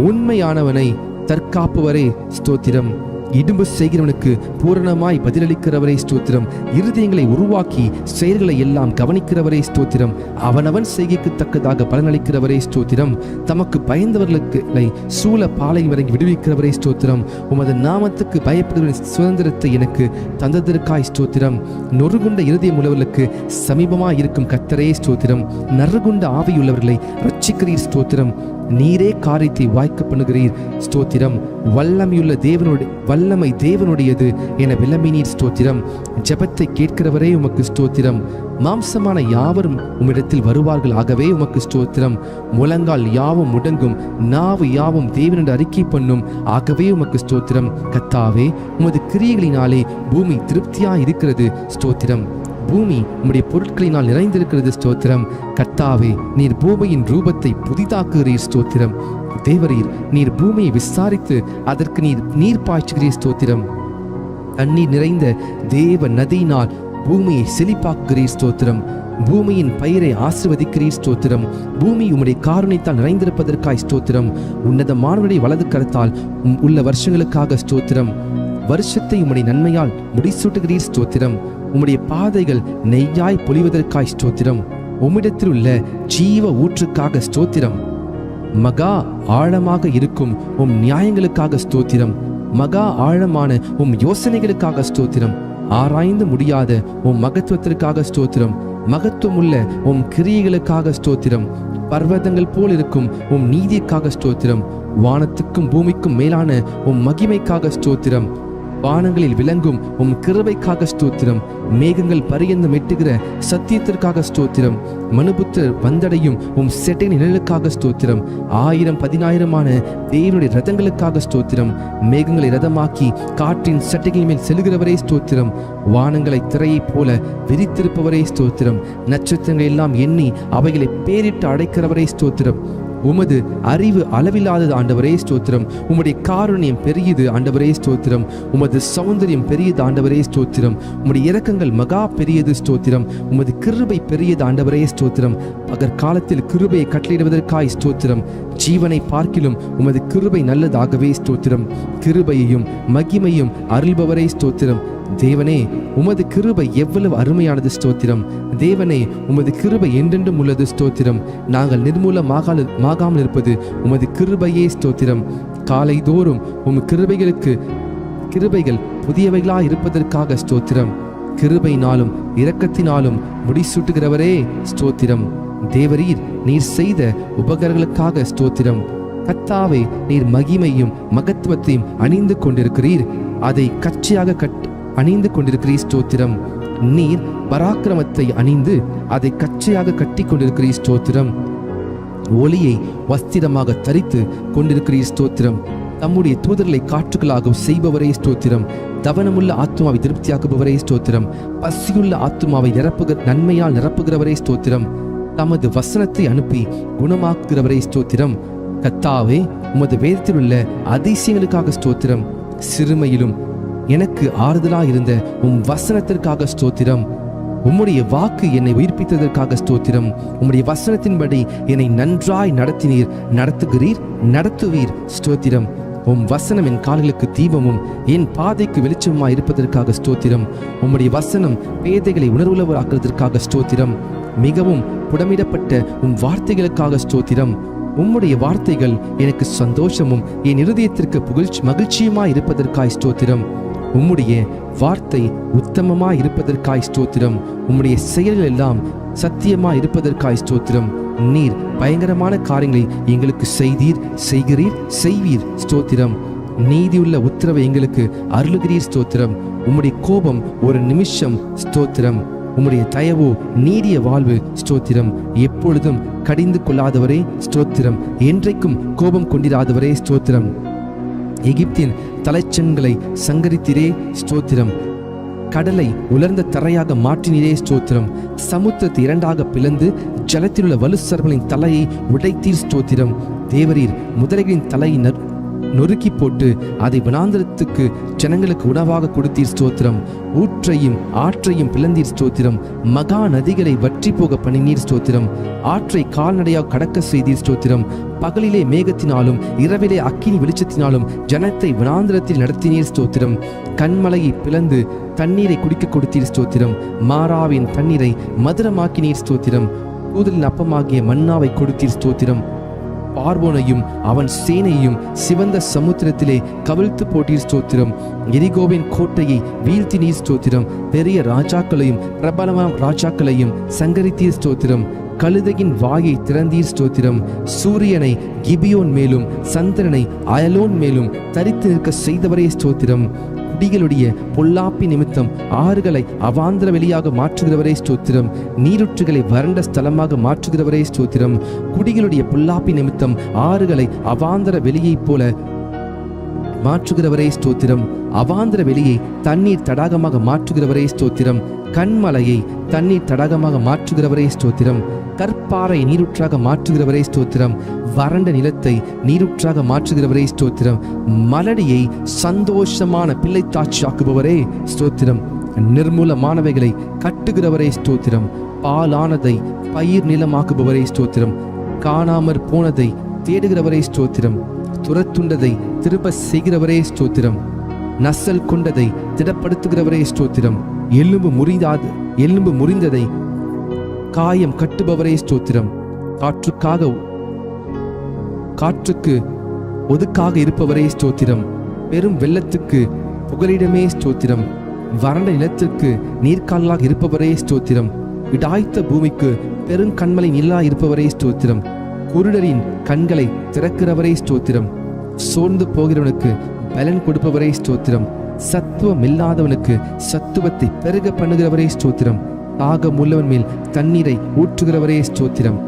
உண்மையானவனை தற்காப்புவரே ஸ்தோத்திரம். இடும்பு செய்கிறவனுக்கு பூரணமாய் பதிலளிக்கிறவரே ஸ்தோத்திரம். இருதயங்களை உருவாக்கி செயல்களை எல்லாம் கவனிக்கிறவரே ஸ்தோத்திரம். அவனவன் செய்கைக்கு தக்கதாக பலனளிக்கிறவரே ஸ்தோத்திரம். தமக்கு பயந்தவர்களுக்கு சூழ பாலை வரை விடுவிக்கிறவரே ஸ்தோத்திரம். உமது நாமத்துக்கு பயப்படுகிற சுதந்திரத்தை எனக்கு தந்ததற்காய் ஸ்தோத்திரம். நொறுகுண்ட இருதயம் உள்ளவர்களுக்கு சமீபமாய் இருக்கும் கர்த்தரே ஸ்தோத்திரம். நறுகுண்ட ஆவியுள்ளவர்களை ரட்சிக்கிறீர் ஸ்தோத்திரம். நீரே காரியத்தை வாய்க்க பண்ணுகிறீர் ஸ்தோத்திரம். வல்லமை தேவனுடையது என விளம்பினீர் ஸ்தோத்திரம். ஜெபத்தை கேட்கிறவரே உமக்கு ஸ்தோத்திரம். மாம்சமான யாவரும் உம்மிடத்தில் வருவார்கள், ஆகவே உமக்கு ஸ்தோத்திரம். முழங்கால் யாவும் முடங்கும், நாவு யாவும் தேவனுடைய அறிக்கை பண்ணும், ஆகவே உமக்கு ஸ்தோத்திரம். கர்த்தாவே, உமது கிரியைகளினாலே பூமி திருப்தியாய் இருக்கிறது ஸ்தோத்திரம். பூமி உம்முடைய பொருட்களினால் நிறைந்திருக்கிறது ஸ்தோத்திரம். கர்த்தாவே, நீர் பூமியின் ரூபத்தை புதிதாக்குகிறீர் ஸ்தோத்திரம். தேவரீர், நீர் பூமியை விசாரித்து அதற்கு நீர் பாய்ச்சுகிறீர் ஸ்தோத்திரம். தண்ணீர் நிறைந்த தேவ நதியினால் பூமியை செழிப்பாக்குகிறீர் ஸ்தோத்திரம். பூமியின் பயிரை ஆசீர்வதிக்கிறீர் ஸ்தோத்திரம். பூமி உம்முடைய காருண்யத்தால் நிறைந்திருப்பதற்காய் ஸ்தோத்திரம். உன்னதமானவருடைய வலது கரத்தால் உள்ள வருஷங்களுக்காக ஸ்தோத்திரம். வருஷத்தை உம்முடைய நன்மையால் முடிசூட்டுகிறீர் ஸ்தோத்திரம். உம்முடைய பாதைகள் நெய்யாய் பொழிவதற்காய் ஸ்தோத்திரம். உம்மிடத்தில் உள்ள ஜீவ ஊற்றுக்காக ஸ்தோத்திரம். மகா ஆழமாக இருக்கும் உம் நியாயங்களுக்காக ஸ்தோத்திரம். மகா ஆழமான உம் யோசனைகளுக்காக ஸ்தோத்திரம். ஆராய்ந்து முடியாத உம் மகத்துவத்திற்காக ஸ்தோத்திரம். மகத்துவமுள்ள உம் கிரியைகளுக்காக ஸ்தோத்திரம். பர்வதங்கள் போல் இருக்கும் உம் நீதிக்காக ஸ்தோத்திரம். வானத்துக்கும் பூமிக்கும் மேலான உம் மகிமைக்காக ஸ்தோத்திரம். வானங்களில் விளங்கும் உம் கிருபைக்காக ஸ்தோத்திரம். மேகங்கள் பரியந்தம் எட்டுகிற சத்தியத்திற்காக ஸ்தோத்திரம். மனுபுத்தர் வந்தடையும் உம் செட்டை நிழலுக்காக ஸ்தோத்திரம். 1000-10,000 தேவனுடைய ரதங்களுக்காக ஸ்தோத்திரம். மேகங்களை ரதமாக்கி காற்றின் சட்டைகள் மேல் செல்கிறவரே ஸ்தோத்திரம். வானங்களை திரையைப் போல விரித்திருப்பவரே ஸ்தோத்திரம். நட்சத்திரங்கள் எல்லாம் எண்ணி அவைகளை பேரிட்டு அடைக்கிறவரே ஸ்தோத்திரம். உமது அறிவு அளவில்லாதது ஆண்டவரே ஸ்தோத்திரம். உம்முடைய காருண்யம் பெரியது ஆண்டவரே ஸ்தோத்திரம். உமது சௌந்தரியம் பெரியது ஆண்டவரே ஸ்தோத்திரம். உம்முடைய இரக்கங்கள் மகா பெரியது ஸ்தோத்திரம். உமது கிருபை பெரியது ஆண்டவரே ஸ்தோத்திரம். பகற்காலத்தில் கிருபையை கட்டளையிடுவதற்காய் ஸ்தோத்திரம். ஜீவனை பார்க்கிலும் உமது கிருபை நல்லதாகவே ஸ்தோத்திரம். கிருபையையும் மகிமையும் அருள்பவரே ஸ்தோத்திரம். தேவனே, உமது கிருபை எவ்வளவு அருமையானது ஸ்தோத்திரம். தேவனே, உமது கிருபை என்றென்றும் உள்ளது ஸ்தோத்திரம். நாங்கள் நிர்மூலமாகாமல் இருப்பது உமது கிருபையே ஸ்தோத்திரம். காலை தோறும் உம் கிருபைகள் புதியவைகளா இருப்பதற்காக ஸ்தோத்திரம். கிருபையினாலும் இரக்கத்தினாலும் முடிசூட்டுகிறவரே ஸ்தோத்திரம். தேவரீர், நீர் செய்த உபகாரங்களுக்காக ஸ்தோத்திரம். கர்த்தாவே, நீர் மகிமையும் மகத்துவத்தையும் அணிந்து கொண்டிருக்கிறீர். அதை கச்சையாக அணிந்து கொண்டிருக்கிறீர் ஸ்தோத்திரம். நீர் பராக்கிரமத்தை அணிந்து அதை கச்சையாக கட்டி கொண்டிருக்கிறீர் ஸ்தோத்திரம். ஒளியை வஸ்திரமாக தரித்து கொண்டிருக்கிறீர் ஸ்தோத்திரம். தம்முடைய தூதர்களை காற்றுகளாக செய்பவரே ஸ்தோத்திரம். தவனமுள்ள ஆத்மாவை திருப்தியாக்குபவரே ஸ்தோத்திரம். பசியுள்ள ஆத்மாவை நன்மையால் நிரப்புகிறவரே ஸ்தோத்திரம். தமது வசனத்தை அனுப்பி குணமாக்குகிறவரே ஸ்தோத்திரம். கர்த்தாவே, உமது வேதத்தில் உள்ள அதிசயங்களுக்காக ஸ்தோத்திரம். சிறுமையிலும் எனக்கு ஆறுதலாயிருந்த உம் வசனத்திற்காக ஸ்தோத்திரம். உம்முடைய வாக்கு என்னை உயிர்ப்பித்ததற்காக ஸ்தோத்திரம். உம்முடைய வசனத்தின்படி என்னை நன்றாய் நடத்துவீர் ஸ்தோத்திரம். உம் வசனம் என் கால்களுக்கு தீபமும் என் பாதைக்கு வெளிச்சமாய் இருப்பதற்காக ஸ்தோத்திரம். உம்முடைய வசனம் பேதைகளை உணர்வுள்ளவராக்குவதற்காக ஸ்தோத்திரம். மிகவும் புடமிடப்பட்ட உம் வார்த்தைகளுக்காக ஸ்தோத்திரம். உம்முடைய வார்த்தைகள் எனக்கு சந்தோஷமும் என் இருதயத்திற்கு மகிழ்ச்சியுமாய் இருப்பதற்காய் ஸ்தோத்திரம். உம்முடைய வார்த்தை உத்தமமாய் இருப்பதற்காய் ஸ்தோத்திரம். உம்முடைய செயல்கள் எல்லாம் சத்தியமாய் இருப்பதற்காய் ஸ்தோத்திரம். நீர் பயங்கரமான காரியங்களை எங்களுக்கு செய்வீர் ஸ்தோத்திரம். நீதியுள்ள உத்தரவை எங்களுக்கு அருளுகிறீர் ஸ்தோத்திரம். உம்முடைய கோபம் ஒரு நிமிஷம் ஸ்தோத்திரம். உம்முடைய தயவோ நீடிய வாழ்வு ஸ்தோத்திரம். எப்பொழுதும் கடிந்து கொள்ளாதவரே ஸ்தோத்திரம். என்றைக்கும் கோபம் கொண்டிராதவரே ஸ்தோத்திரம். எகிப்தின் தலைச்சன்களை சங்கரித்திரே ஸ்தோத்திரம். கடலை உலர்ந்த தரையாக மாற்றினீரே ஸ்தோத்திரம். சமுத்திரத்தை இரண்டாக பிளந்து ஜலத்தில் உள்ள வலுசர்களின் தலையை உடைத்தீர் ஸ்தோத்திரம். தேவரீர் முதலைகளின் தலையை நொறுக்கி போட்டு அதை வனாந்திரத்துக்கு ஜனங்களுக்கு உணவாக கொடுத்தீர் ஸ்தோத்திரம். ஊற்றையும் ஆற்றையும் பிளந்தீர் ஸ்தோத்திரம். மகா நதிகளை வற்றி போக பண்ணினீர் ஸ்தோத்திரம். ஆற்றை கால்நடையாக கடக்க செய்தீர் ஸ்தோத்திரம். பகலிலே மேகத்தினாலும் இரவிலே அக்கினி வெளிச்சத்தினாலும் ஜனத்தை வனாந்திரத்தில் நடத்தினீர் ஸ்தோத்திரம். கண்மலையை பிளந்து தண்ணீரை குடிக்க கொடுத்தீர் ஸ்தோத்திரம். மாறாவின் தண்ணீரை மதுரமாக்கினீர் ஸ்தோத்திரம். கூதலின் அப்பமாகிய மன்னாவை கொடுத்தீர் ஸ்தோத்திரம். பார்வோனையும் அவன் சேனையும் சிவந்த சமுத்திரத்திலே கவிழ்த்து போட்டீர் ஸ்தோத்திரம். எரிகோவின் கோட்டையை வீழ்த்தினீர் ஸ்தோத்திரம். பெரிய ராஜாக்களையும் பிரபலமான ராஜாக்களையும் சங்கரித்தீர் ஸ்தோத்திரம். கழுதையின் வாயை திறந்தீர் ஸ்தோத்திரம். சூரியனை கிபியோன் மேலும் சந்திரனை அயலோன் மேலும் தரித்து நிற்க செய்தவரே ஸ்தோத்திரம். குடிகளுடைய பொல்லாப்பி நிமித்தம் ஆறுகளை அவாந்திர வெளியாக மாற்றுகிறவரே ஸ்தோத்திரம். நீருற்றுகளை வறண்ட ஸ்தலமாக மாற்றுகிறவரே ஸ்தோத்திரம். குடிகளுடைய பொல்லாப்பி நிமித்தம் ஆறுகளை அவாந்திர வெளியைப் போல மாற்றுகிறவரே ஸ்தோத்திரம். அவாந்திர வெளியை தண்ணீர் தடாகமாக மாற்றுகிறவரே ஸ்தோத்திரம். கண்மலையை தண்ணீர் தடாகமாக மாற்றுகிறவரே ஸ்தோத்திரம். கற்பாறை நீரூற்றாக மாற்றுகிறவரே ஸ்தோத்திரம். வறண்ட நிலத்தை நீரூற்றாக மாற்றுகிறவரே ஸ்தோத்திரம். மலடியை சந்தோஷமான பிள்ளைத்தாட்சியாக்குபவரே ஸ்தோத்திரம். நிர்மூலமானவைகளை கட்டுகிறவரே ஸ்தோத்திரம். பாலானதை பயிர் நிலமாக்குபவரே ஸ்தோத்திரம். காணாமற் போனதை தேடுகிறவரே ஸ்தோத்திரம். துரத்துண்டதை திரும்ப செய்கிறவரே ஸ்தோத்திரம். நசல் கொண்டதை திடப்படுத்துகிறவரே ஸ்தோத்திரம். எலும்பு முறிந்ததை காயம் கட்டுபவரே ஸ்தோத்திரம். காற்றுக்கு ஒதுக்காக இருப்பவரே ஸ்தோத்திரம். பெரும் வெள்ளத்துக்கு புகலிடமே ஸ்தோத்திரம். வறண்ட நிலத்திற்கு நீர்க்காலாக இருப்பவரே ஸ்தோத்திரம். இடாய்த்த பூமிக்கு பெருங்கண்மலை நிலா இருப்பவரே ஸ்தோத்திரம். குருடரின் கண்களை திறக்கிறவரே ஸ்தோத்திரம். சோர்ந்து போகிறவனுக்கு பலன் கொடுப்பவரே ஸ்தோத்திரம். சத்துவம் இல்லாதவனுக்கு சத்துவத்தை பெருக பண்ணுகிறவரே ஸ்தோத்திரம். தாகம் உள்ளவன் மேல் தண்ணீரை ஊற்றுகிறவரே ஸ்தோத்திரம்.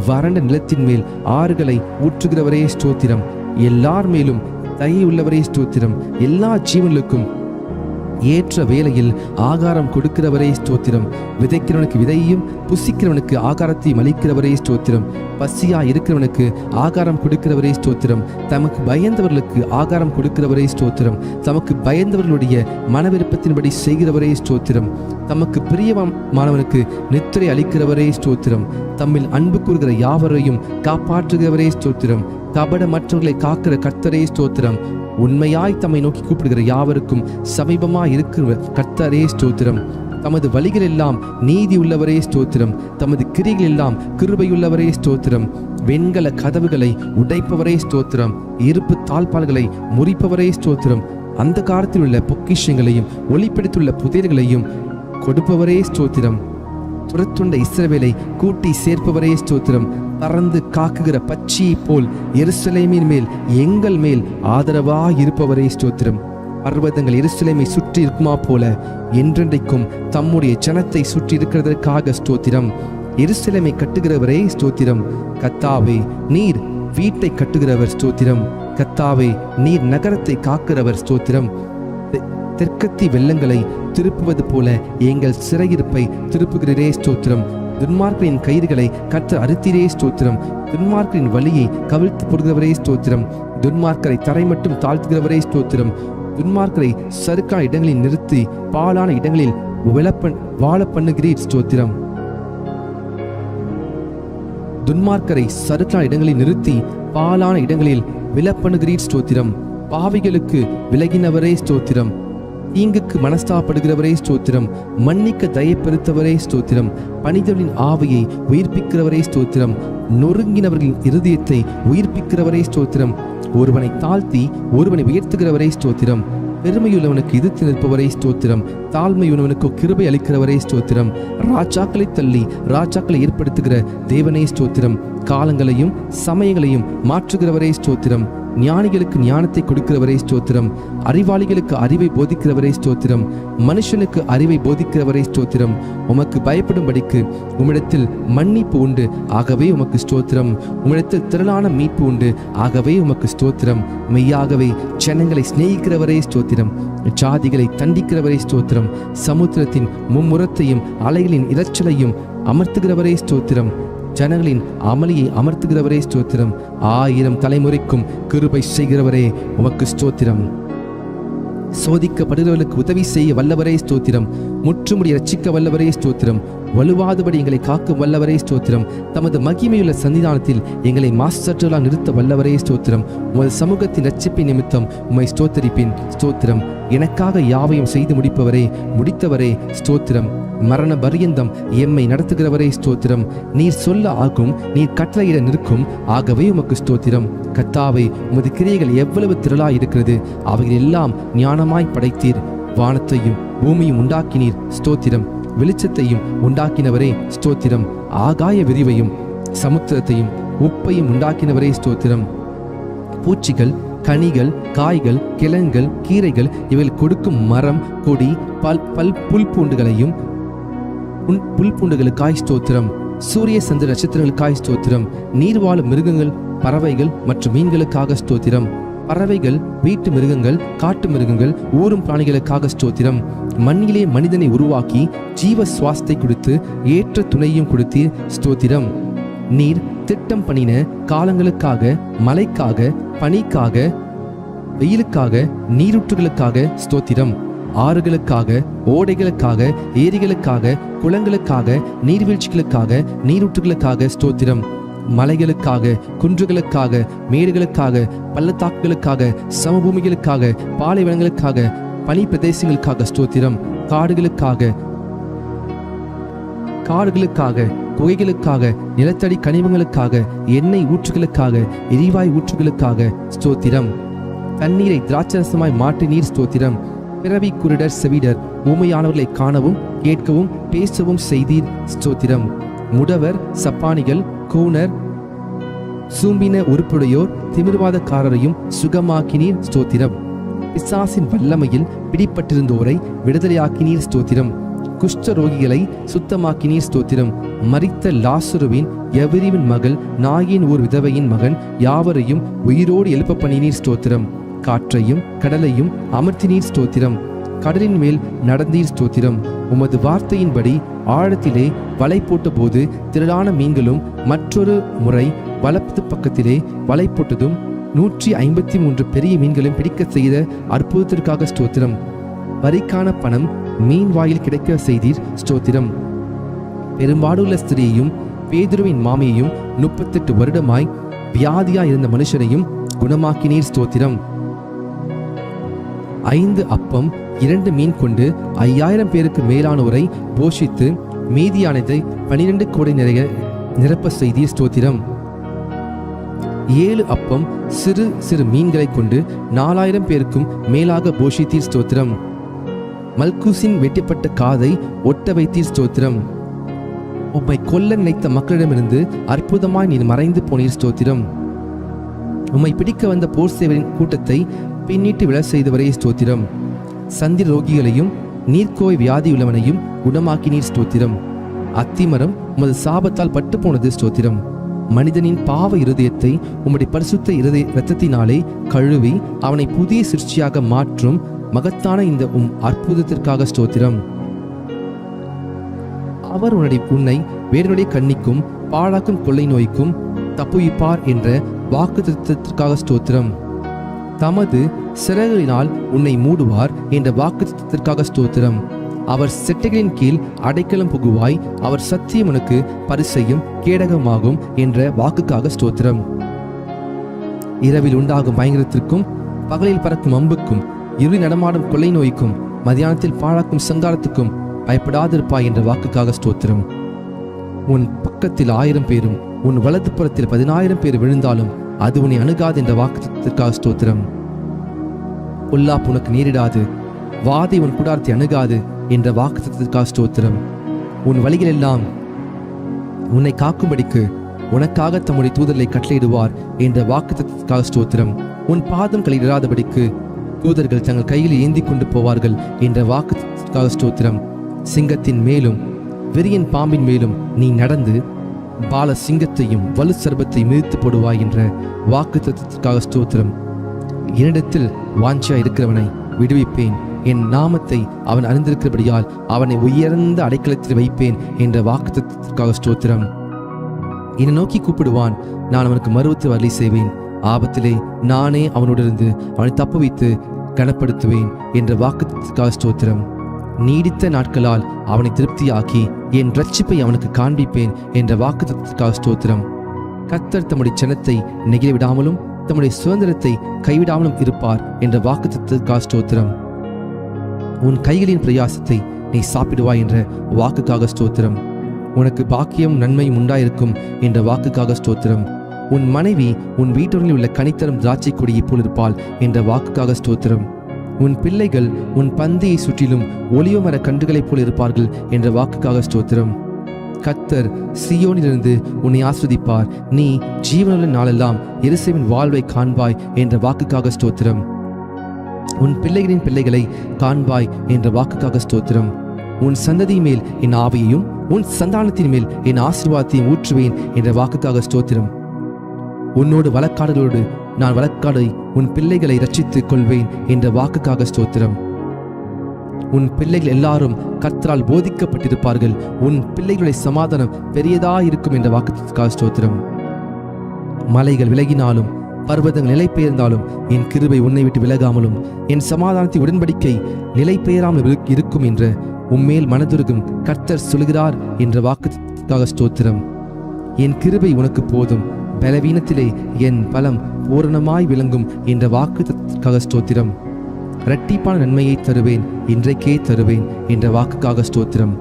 வறண்ட நிலத்தின் மேல் ஆறுகளை ஊற்றுகிறவரே ஸ்தோத்திரம். எல்லார் மேலும் தயை உள்ளவரே ஸ்தோத்திரம். எல்லா ஜீவன்களுக்கும் ஏற்ற வேளையில் ஆகாரம் கொடுக்கிறவரே ஸ்தோத்திரம். விதைக்கிறவனுக்கு விதையையும் புசிக்கிறவனுக்கு ஆகாரத்தையும் அளிக்கிறவரே ஸ்தோத்திரம். பசியா இருக்கிறவனுக்கு ஆகாரம் கொடுக்கிறவரே ஸ்தோத்திரம். தமக்கு பயந்தவர்களுக்கு ஆகாரம் கொடுக்கிறவரே ஸ்தோத்திரம். தமக்கு பயந்தவர்களுடைய மன விருப்பத்தின்படி செய்கிறவரே ஸ்தோத்திரம். தமக்கு பிரியமானவனுக்கு நித்திரை அளிக்கிறவரே ஸ்தோத்திரம். தம்மில் அன்பு கூறுகிற யாவரையும் காப்பாற்றுகிறவரே ஸ்தோத்திரம். கபடமற்றவர்களை காக்கிற கர்த்தரே ஸ்தோத்திரம். உண்மையாய் தம்மை நோக்கி கூப்பிடுகிற யாவருக்கும் சமீபமாய் இருக்கிற கர்த்தரே ஸ்தோத்திரம். தமது வழிகள் எல்லாம் நீதி உள்ளவரே ஸ்தோத்திரம். தமது கிரிகள் எல்லாம் கிருபையுள்ளவரே ஸ்தோத்திரம். வெண்கல கதவுகளை உடைப்பவரே ஸ்தோத்திரம். இருப்பு தாழ்பால்களை முறிப்பவரே ஸ்தோத்திரம். அந்த காலத்தில் உள்ள பொக்கிஷங்களையும் ஒளிப்படுத்தியுள்ள புதையல்களையும் கொடுப்பவரே ஸ்தோத்திரம். துரத்துண்ட இஸ்ரவேலை கூட்டி சேர்ப்பவரே ஸ்தோத்திரம். பறந்து காக்குகிற பட்சியை போல் எருசலேமின் மேல் எங்கள் மேல் ஆதரவாய் இருப்பவரே ஸ்தோத்திரம். பர்வதங்கள் எருசலேமை சுற்றி இருக்குமா போல என்றென்றைக்கும் தம்முடைய ஜனத்தை சுற்றி இருக்கிறதற்காக ஸ்தோத்திரம். எருசலேமை கட்டுகிறவரே ஸ்தோத்திரம். கர்த்தாவே, நீர் வீட்டை கட்டுகிறவர் ஸ்தோத்திரம். கர்த்தாவே, நீர் நகரத்தை காக்கிறவர் ஸ்தோத்திரம். தெற்கத்தி வெள்ளங்களை திருப்புவது போல எங்கள் சிறையிருப்பை திருப்புகிறே ஸ்தோத்திரம். துன்மார்க்கரின் கயிறுகளை கர்த்தர் அறுத்தீரே ஸ்தோத்திரம். துன்மார்க்கரின் வழியை கவிழ்த்து போடுகிறவரே ஸ்தோத்திரம். துன்மார்க்கரை தரை மட்டும் தாழ்த்துகிறவரே ஸ்தோத்திரம். துன்மார்க்கரை சறுக்கான இடங்களில் நிறுத்தி பாழான இடங்களில் வாழ பண்ணுகிறீர் ஸ்தோத்திரம். துன்மார்க்கரை சறுக்கான இடங்களில் நிறுத்தி பாழான இடங்களில் விழப்பண்ணுகிறீர் ஸ்தோத்திரம். பாவிகளுக்கு விலகினவரே ஸ்தோத்திரம். தீங்குக்கு மனஸ்தாப்படுகிறவரே ஸ்தோத்திரம். மன்னிக்க தயப்பெருத்தவரே ஸ்தோத்திரம். பணிதலின் ஆவியை உயிர்ப்பிக்கிறவரே ஸ்தோத்திரம். நொறுங்கினவர்களின் இருதயத்தை உயிர்ப்பிக்கிறவரே ஸ்தோத்திரம். ஒருவனை தாழ்த்தி ஒருவனை உயர்த்துகிறவரே ஸ்தோத்திரம். பெருமையுள்ளவனுக்கு எதிர்த்து நிற்பவரே ஸ்தோத்திரம். தாழ்மையுள்ளவனுக்கு கிருபை அளிக்கிறவரே ஸ்தோத்திரம். ராஜாக்களை தள்ளி ராஜாக்களை ஏற்படுத்துகிற தேவனே ஸ்தோத்திரம். காலங்களையும் சமயங்களையும் மாற்றுகிறவரே ஸ்தோத்திரம். ஞானிகளுக்கு ஞானத்தை கொடுக்கிறவரே ஸ்தோத்திரம். அறிவாளிகளுக்கு அறிவை போதிக்கிறவரே ஸ்தோத்திரம். மனுஷனுக்கு அறிவை போதிக்கிறவரே ஸ்தோத்திரம். உமக்கு பயப்படும்படிக்கு உம்மிடத்தில் மன்னிப்பு உண்டு, ஆகவே உமக்கு ஸ்தோத்திரம். உம்மிடத்தில் திரளான மீட்பு உண்டு, ஆகவே உமக்கு ஸ்தோத்திரம். மெய்யாகவே ஜனங்களை சிநேகிக்கிறவரே ஸ்தோத்திரம். ஜாதிகளை தண்டிக்கிறவரே ஸ்தோத்திரம். சமுத்திரத்தின் மும்முரத்தையும் அலைகளின் இரைச்சலையும் அமர்த்துகிறவரே ஸ்தோத்திரம். ஜனங்களின் அமளியை அமர்த்துகிறவரே ஸ்தோத்திரம். 1000 தலைமுறைக்கும் கிருபை செய்கிறவரே உமக்கு ஸ்தோத்திரம். சோதிக்கப்படுகிறவர்களுக்கு உதவி செய்ய வல்லவரே ஸ்தோத்திரம். முற்றுமுடி ரட்சிக்க வல்லவரே ஸ்தோத்திரம். வலுவாதபடி எங்களை காக்கும் வல்லவரே ஸ்தோத்திரம். தமது மகிமையுள்ள சன்னிதானத்தில் எங்களை மாசற்றலாக நிறுத்த வல்லவரே ஸ்தோத்திரம். உமது சமூகத்தின் ரட்சிப்பின் நிமித்தம் உம்மை ஸ்தோத்தரிப்பேன் ஸ்தோத்திரம். எனக்காக யாவையும் செய்து முடித்தவரே ஸ்தோத்திரம். மரண பரியந்தம் எம்மை நடத்துகிறவரே ஸ்தோத்திரம். நீர் சொல்ல ஆகும், நீர் கட்டளையிட நிற்கும், ஆகவே உமக்கு ஸ்தோத்திரம். கர்த்தாவே, உமது கிரியைகள் எவ்வளவு திரளாய் இருக்கிறது. அவைகள் எல்லாம் ஞானமாய் படைத்தீர். வானத்தையும் பூமியும் உண்டாக்கினீர் ஸ்தோத்திரம். வெளிச்சத்தையும் உண்டாக்கினவரே ஸ்தோத்திரம். ஆகாய விரிவையும் சமுத்திரத்தையும் உப்பையும் உண்டாக்கினவரே ஸ்தோத்திரம். பூச்சிகள், கனிகள், காய்கள், கிழங்குகள், கீரைகள் இவைகள் கொடுக்கும் மரம், கொடி, புல் பூண்டுகளுக்காய் ஸ்தோத்திரம். சூரிய சந்திர நட்சத்திரங்களுக்காய் ஸ்தோத்திரம். நீர் வாழும் மிருகங்கள், பறவைகள் மற்றும் மீன்களுக்காக ஸ்தோத்திரம். பறவைகள், வீட்டு மிருகங்கள், காட்டு மிருகங்கள், ஊரும் பிராணிகளுக்காக ஸ்தோத்திரம். மண்ணிலே மனிதனை உருவாக்கி ஜீவ சுவாசத்தை கொடுத்து ஏற்ற துணையும் கொடுத்தீர் ஸ்தோத்திரம். நீர் திட்டம் பண்ணின காலங்களுக்காக, மழைக்காக, பனிக்காக, வெயிலுக்காக, நீரூற்றுகளுக்காக ஸ்தோத்திரம். ஆறுகளுக்காக, ஓடைகளுக்காக, ஏரிகளுக்காக, குளங்களுக்காக, நீர்வீழ்ச்சிகளுக்காக, நீரூற்றுகளுக்காக ஸ்தோத்திரம். மலைகளுக்காக, குன்றுகளுக்காக, மேடுகளுக்காக, பள்ளத்தாக்குகளுக்காக, சமபூமிகளுக்காக, பாலைவனங்களுக்காக, பனி பிரதேசங்களுக்காக ஸ்தோத்திரம். காடுகளுக்காக, குகைகளுக்காக, நிலத்தடி கனிமங்களுக்காக, எண்ணெய் ஊற்றுகளுக்காக, எரிவாயு ஊற்றுகளுக்காக ஸ்தோத்திரம். தண்ணீரை திராட்சரசமாய் மாற்றினீர் ஸ்தோத்திரம். பிறவி குருடர் செவிடர் ஊமையானவர்களை காணவும் கேட்கவும் பேசவும் செய்தீர் ஸ்தோத்திரம். முடவர், சப்பானிகள், கூனர், சூம்பின உறுப்புடையோர், திமிர்வாதக்காரரையும் சுகமாக்கினீர் ஸ்தோத்திரம். பிசாசின் வல்லமையில் பிடிப்பட்டிருந்தோரை விடுதலையாக்கினீர் ஸ்தோத்திரம். குஷ்ட ரோகிகளை சுத்தமாக்கினீர் ஸ்தோத்திரம். மரித்த லாசருவின் எவரிவின் மகள் நாயின் ஓர் விதவையின் மகன் யாவரையும் உயிரோடு எழுப்ப பண்ணினீர் ஸ்தோத்திரம். காற்றையும் கடலையும் அமர்த்தினீர் ஸ்தோத்திரம். கடலின் மேல் நடந்தீர் ஸ்தோத்திரம். உமது வார்த்தையின்படி ஆழத்திலே வலை போட்ட போது திரளான மீன்களும் மற்றொரு முறை வலது பக்கத்திலே வலை போட்டதும் 153 பெரிய மீன்களும் பிடிக்க செய்த அற்புதத்திற்காக ஸ்தோத்திரம். வரிக்கான பணம் மீன் வாயில் கிடைக்க செய்தீர் ஸ்தோத்திரம். பெரும்பாடுள்ள ஸ்திரீயையும் பேதுருவின் மாமியையும் 38 வருடமாய் வியாதியாய் இருந்த மனுஷனையும் குணமாக்கினீர் ஸ்தோத்திரம். 5 அப்பம் 2 மீன் கொண்டு 5000 பேருக்கு மேலானோரை போஷித்து மீதியானதை 12 கோடை நிறைய நிரப்ப செய்தீர் ஸ்தோத்திரம். 7 அப்பம் சிறு சிறு மீன்களை கொண்டு 4000 பேருக்கும் மேலாக போஷித்தீர் ஸ்தோத்திரம். மல்கூசின் வெட்டப்பட்ட காதை ஒட்ட வைத்தீர் ஸ்தோத்திரம். உம்மை கொல்ல நினைத்த மக்களிடமிருந்து அற்புதமாய் நீர் மறைந்து போனீர் ஸ்தோத்திரம். உம்மை பிடிக்க வந்த போர் சேவரின் கூட்டத்தை பின்னிட்டு விழ செய்தவரே ஸ்தோத்திரம். சந்திர ரோகிகளையும் நீர்க்கோய் வியாதியுள்ளவனையும் குணமாக்கினீர் ஸ்தோத்திரம். அத்திமரம் உமது சாபத்தால் பட்டு போனது ஸ்தோத்திரம். மனிதனின் பாவ இருதயத்தை உம்முடைய பரிசுத்த இரத்தத்தினாலே கழுவி அவனை புதிய சிருஷ்டியாக மாற்றும் மகத்தான இந்த அற்புதத்திற்காக ஸ்தோத்திரம். அவர் உன்னை வேறனுடைய கண்ணிக்கும் பாழாக்கும் கொள்ளை நோய்க்கும் தப்புவிப்பார் என்ற வாக்குத்தத்தத்திற்காக ஸ்தோத்திரம். தமது சிறகுகளினால் உன்னை மூடுவார் என்ற வாக்குத்தத்தத்திற்காக ஸ்தோத்திரம். அவர் செட்டைகளின் கீழ் அடைக்கலம் புகுவாய், அவர் சத்தியம் உனக்கு பரிசையும் கேடகமாகும் என்ற வாக்குக்காக ஸ்தோத்திரம். இரவில் உண்டாகும் பயங்கரத்திற்கும் பகலில் பறக்கும் அம்புக்கும் இருளில் நடமாடும் கொள்ளை நோய்க்கும் மதியானத்தில் பாழாக்கும் சங்காரத்துக்கும் பயப்படாதிருப்பாய் என்ற வாக்குக்காக ஸ்தோத்திரம். உன் பக்கத்தில் 1000 பேரும் உன் வலது புறத்தில் 10000 பேர் விழுந்தாலும் அது உன்னை அணுகாது என்ற வாக்குக்காக ஸ்தோத்திரம். பொல்லாப்பு உனக்கு நேரிடாது, வாதை உன் கூடாரத்தை அணுகாது என்ற வாக்குத்தத்திற்காக ஸ்தோத்திரம். உன் வழிகள் எல்லாம் உன்னை காக்கும்படிக்கு உனக்காக தம்முடைய தூதர்களை கட்டளையிடுவார் என்ற வாக்குத்தத்திற்காக ஸ்தோத்திரம். உன் பாதம் களையிடாதபடிக்கு தூதர்கள் தங்கள் கையில் ஏந்தி கொண்டு போவார்கள் என்ற வாக்குத்தத்திற்காக ஸ்தோத்திரம். சிங்கத்தின் மேலும் வெறியன் பாம்பின் மேலும் நீ நடந்து பால சிங்கத்தையும் வலு சர்பத்தை மிதித்து போடுவாய் என்ற வாக்குத்தத்திற்காக ஸ்தோத்திரம். என்னிடத்தில் வாஞ்சியா இருக்கிறவனை விடுவிப்பேன், என் நாமத்தை அவன் அறிந்திருக்கிறபடியால் அவனை உயர்ந்த அடைக்கலத்தில் வைப்பேன் என்ற வாக்குத்தத்திற்காக ஸ்தோத்திரம். என்னை நோக்கி கூப்பிடுவான், நான் அவனுக்கு மறுத்து வரலி செய்வேன். ஆபத்திலே நானே அவனோடிருந்து அவனை தப்புவித்து கனப்படுத்துவேன் என்ற வாக்குத்தத்திற்காக ஸ்தோத்திரம். நீடித்த நாட்களால் அவனை திருப்தியாக்கி என் இரட்சிப்பை அவனுக்கு காண்பிப்பேன் என்ற வாக்குத்தத்திற்காக ஸ்தோத்திரம். கர்த்தர் தம்முடைய ஜனத்தை நெகிழ விடாமலும் தம்முடைய சுதந்திரத்தை கைவிடாமலும் இருப்பார் என்ற வாக்குத்தத்திற்காக ஸ்தோத்திரம். உன் கைகளின் பிரயாசத்தை நீ சாப்பிடுவாய் என்ற வாக்குக்காக ஸ்தோத்திரம். உனக்கு பாக்கியம் நன்மையும் உண்டாயிருக்கும் என்ற வாக்குக்காக ஸ்தோத்திரம். உன் மனைவி உன் வீட்டோரில் உள்ள கனித்தரும் திராட்சை கொடியை போல் இருப்பாள் என்ற வாக்குக்காக ஸ்தோத்திரம். உன் பிள்ளைகள் உன் பந்தியை சுற்றிலும் ஒலிவ மர கன்றுகளைப் போல் இருப்பார்கள் என்ற வாக்குக்காக ஸ்தோத்திரம். கர்த்தர் சீயோனிலிருந்து உன்னை ஆஸ்வதிப்பார், நீ ஜீவனுள்ள நாளெல்லாம் எருசலேமின் வாழ்வை காண்பாய் என்ற வாக்குக்காக ஸ்தோத்திரம். உன் பிள்ளைகளின் பிள்ளைகளை காண்பாய் என்ற வாக்குக்காக ஸ்தோத்திரம். உன் சந்ததி மேல் என் ஆவியையும் உன் சந்தானத்தின் மேல் என் ஆசீர்வாதத்தையும் ஊற்றுவேன் என்ற வாக்குக்காக ஸ்தோத்திரம். உன்னோடு வழக்காடுகளோடு நான் வழக்காடை உன் பிள்ளைகளை ரட்சித்துக் கொள்வேன் என்ற வாக்குக்காக ஸ்தோத்திரம். உன் பிள்ளைகள் எல்லாரும் கர்த்தரால் போதிக்கப்பட்டிருப்பார்கள், உன் பிள்ளைகளுடைய சமாதானம் பெரியதாயிருக்கும் என்ற வாக்குக்காக ஸ்தோத்திரம். மலைகள் விலகினாலும் பர்வதங்கள் நிலை பெயர்ந்தாலும் என் கிருபை உன்னை விட்டு விலகாமலும் என் சமாதானத்தை உடன்படிக்கை நிலை பெயராமல் இருக்கும் என்ற உம்மேல் மனதுருகும் கர்த்தர் சொல்கிறார் என்ற வாக்குக்காக ஸ்தோத்திரம். என் கிருபை உனக்கு போதும், பலவீனத்திலே என் பலம் பூரணமாய் விளங்கும் என்ற வாக்குக்காக ஸ்தோத்திரம். இரட்டிப்பான நன்மையை தருவேன், இன்றைக்கே தருவேன் என்ற வாக்குக்காக ஸ்தோத்திரம்.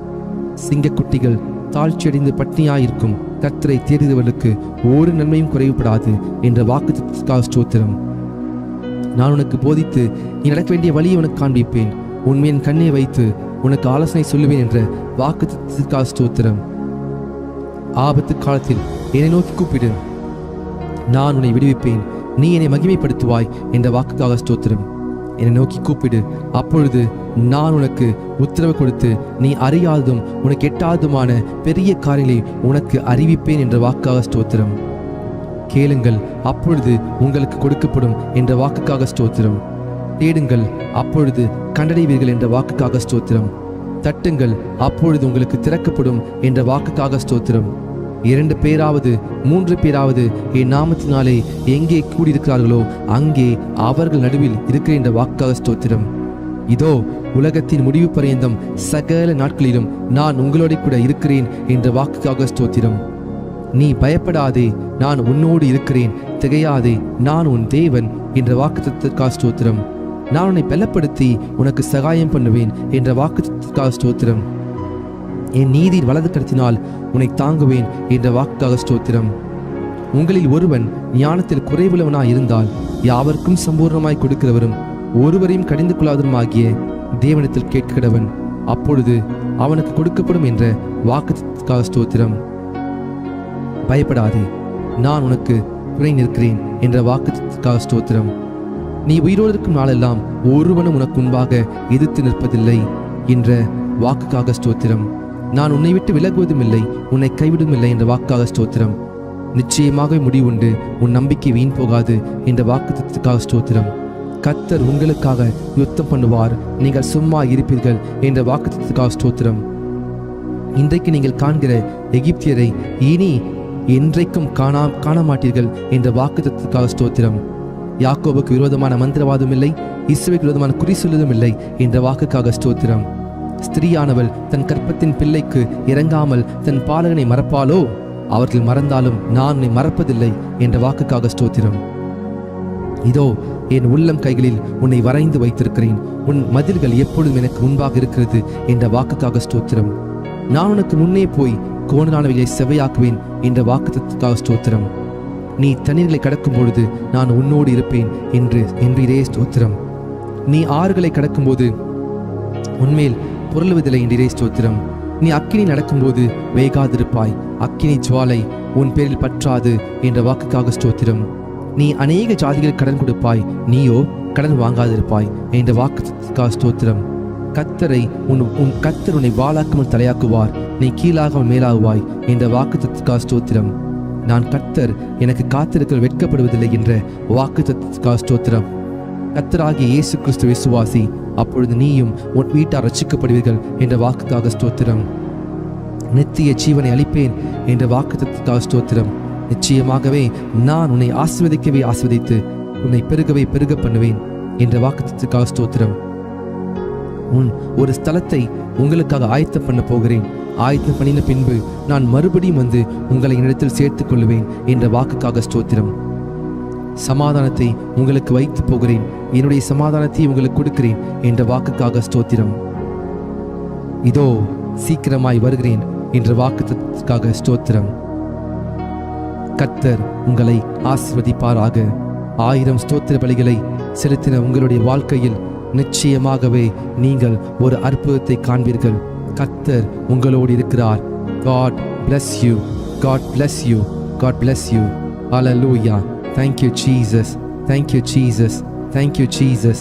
சிங்கக்குட்டிகள் தாழ்ச்சியடைந்து பட்டினியாயிருக்கும் கர்த்தரை தேடுகிறவர்களுக்கு ஒரு நன்மையும் குறைவுபடாது என்ற வாக்குத்தத்தத்திற்காக ஸ்தோத்திரம். நான் உனக்கு போதித்து நீ நடக்க வேண்டிய வழியை உனக்கு காண்பிப்பேன், உண்மையின் கண்ணை வைத்து உனக்கு ஆலோசனை சொல்லுவேன் என்ற வாக்குத்தத்தத்திற்காக ஸ்தோத்திரம். ஆபத்து காலத்தில் என்னை நோக்கி கூப்பிடு, நான் உன்னை விடுவிப்பேன், நீ என்னை மகிமைப்படுத்துவாய் என்ற வாக்குக்காக ஸ்தோத்திரம். என்னை நோக்கி கூப்பிடு, அப்பொழுது நான் உனக்கு உத்தரவு கொடுத்து நீ அறியாததும் உனக்கு எட்டாததுமான பெரிய காரியங்களை உனக்கு அறிவிப்பேன் என்ற வாக்காக ஸ்தோத்திரம். கேளுங்கள், அப்பொழுது உங்களுக்கு கொடுக்கப்படும் என்ற வாக்குக்காக ஸ்தோத்திரம். தேடுங்கள், அப்பொழுது கண்டடைவீர்கள் என்ற வாக்குக்காக ஸ்தோத்திரம். தட்டுங்கள், அப்பொழுது உங்களுக்கு திறக்கப்படும் என்ற வாக்குக்காக ஸ்தோத்திரம். 2 பேராவது 3 பேராவது என் நாமத்தினாலே எங்கே கூடியிருக்கிறார்களோ அங்கே அவர்கள் நடுவில் இருக்கிற என்ற வாக்காக ஸ்தோத்திரம். இதோ உலகத்தின் முடிவு பரியந்தம் சகல நாட்களிலும் நான் உங்களோட கூட இருக்கிறேன் என்ற வாக்குக்காக ஸ்தோத்திரம். நீ பயப்படாதே, நான் உன்னோடு இருக்கிறேன், திகையாதே, நான் உன் தேவன் என்ற வாக்குத்தத்தத்திற்காக ஸ்தோத்திரம். நான் உன்னை பலப்படுத்தி உனக்கு சகாயம் பண்ணுவேன் என்ற வாக்குத்தத்தத்திற்காக ஸ்தோத்திரம். என் நீதியின் வலது கரத்தினால் உன்னை தாங்குவேன் என்ற வாக்குக்காக ஸ்தோத்திரம். உங்களில் ஒருவன் ஞானத்தில் குறைவுள்ளவனாய் இருந்தால் யாவருக்கும் சம்பூர்ணமாய் கொடுக்கிறவரும் ஒருவரையும் கடிந்து கொள்ளாதவருமாகிய தேவனிடத்தில் கேட்கிறவன், அப்பொழுது அவனுக்கு கொடுக்கப்படும் என்ற வாக்குக்காக ஸ்தோத்திரம். பயப்படாதே, நான் உனக்கு துணை நிற்கிறேன் என்ற வாக்குக்காக ஸ்தோத்திரம். நீ உயிரோடு இருக்கும் நாளெல்லாம் ஒருவனும் உனக்கு முன்பாக எதிர்த்து நிற்பதில்லை என்ற வாக்குக்காக ஸ்தோத்திரம். நான் உன்னை விட்டு விலகுவதும் இல்லை, உன்னை கைவிடும் இல்லை என்ற வாக்காக ஸ்தோத்திரம். நிச்சயமாக முடிவுண்டு, உன் நம்பிக்கை வீண் போகாது என்ற வாக்குத்தத்தத்திற்காக ஸ்தோத்திரம். கர்த்தர் உங்களுக்காக யுத்தம் பண்ணுவார், நீங்கள் சும்மா இருப்பீர்கள் என்ற வாக்குத்தத்தத்திற்காக ஸ்தோத்திரம். இன்றைக்கு நீங்கள் காண்கிற எகிப்தியரை இனி என்றைக்கும் காண மாட்டீர்கள் என்ற வாக்குத்தத்தத்திற்காக ஸ்தோத்திரம். யாக்கோபுக்கு விரோதமான மந்திரவாதம் இல்லை, இஸ்ரவேலுக்கு விரோதமான குறி சொல்லுவதும் இல்லை என்ற வாக்குக்காக ஸ்தோத்திரம். ஸ்திரீயானவள் தன் கற்பத்தின் பிள்ளைக்கு இறங்காமல் தன் பாலகனை மறப்பாளோ? அவர்கள் மறந்தாலும் நான் உன்னை மறப்பதில்லை என்ற வாக்குக்காக ஸ்தோத்திரம். இதோ என் உள்ளம் கைகளில் உன்னை வரைந்து வைத்திருக்கிறேன், உன் மதில்கள் எப்பொழுதும் எனக்கு முன்பாக இருக்கிறது என்ற வாக்குக்காக ஸ்தோத்திரம். நான் உனக்கு முன்னே போய் கோணலானவைகளை செவையாக்குவேன் என்ற வாக்குத்தத்தத்திற்காக ஸ்தோத்திரம். நீ தண்ணீர்களை கடக்கும் பொழுது நான் உன்னோடு இருப்பேன் என்றே ஸ்தோத்திரம். நீ ஆறுகளை கடக்கும்போது உன்மேல் புரளுவதில்லை என்றே ஸ்தோத்திரம். நீ அக்கினி நடக்கும்போது வேகாதிருப்பாய், அக்கினி ஜுவாலை உன் பேரில் பற்றாது என்ற வாக்குக்காக ஸ்தோத்திரம். நீ அநேக ஜாதிகள் கடன் கொடுப்பாய், நீயோ கடன் வாங்காதிருப்பாய் என்ற வாக்குக்காக ஸ்தோத்திரம். கர்த்தர் உன்னை வாளாக்காமல் தலையாக்குவார், நீ கீழாகாமல் மேலாகுவாய் என்ற வாக்குக்காக ஸ்தோத்திரம். நான் கர்த்தர், எனக்கு காத்திருக்க வெட்கப்படுவதில்லை என்ற வாக்குக்காக ஸ்தோத்திரம். கர்த்தராகிய இயேசு கிறிஸ்து விசுவாசி, அப்பொழுது நீயும் உன் வீட்டார் ரட்சிக்கப்படுவீர்கள் என்ற வாக்குக்காக ஸ்தோத்திரம். நித்திய ஜீவனை அளிப்பேன் என்ற வாக்குத்தத்தத்திற்காக ஸ்தோத்திரம். நிச்சயமாகவே நான் உன்னை ஆசீர்வதிக்கவே ஆசீர்வதித்து உன்னை பெருகவே பெருக பண்ணுவேன் என்ற வாக்குத்தத்தத்திற்காக ஸ்தோத்திரம். ஒரு ஸ்தலத்தை உங்களுக்காக ஆயத்தம் பண்ண போகிறேன், ஆயத்தம் பண்ணின பின்பு நான் மறுபடியும் வந்து உங்களை என்னிடத்தில் சேர்த்துக் கொள்ளுவேன் என்ற வாக்குக்காக ஸ்தோத்திரம். சமாதானத்தை உங்களுக்கு வைத்து போகிறேன், என்னுடைய சமாதானத்தை உங்களுக்கு கொடுக்கிறேன் என்ற வாக்குக்காக ஸ்தோத்திரம். இதோ சீக்கிரமாய் வருகிறேன் என்ற வாக்குக்காக ஸ்தோத்திரம். கர்த்தர் உங்களை ஆசீர்வதிப்பாராக. 1000 ஸ்தோத்திர பலிகளை செலுத்தின உங்களுடைய வாழ்க்கையில் நிச்சயமாகவே நீங்கள் ஒரு அற்புதத்தை காண்பீர்கள். கர்த்தர் உங்களோடு இருக்கிறார். God bless you. God bless you. God bless you. Hallelujah. Thank you Jesus. Thank you Jesus. Thank you Jesus.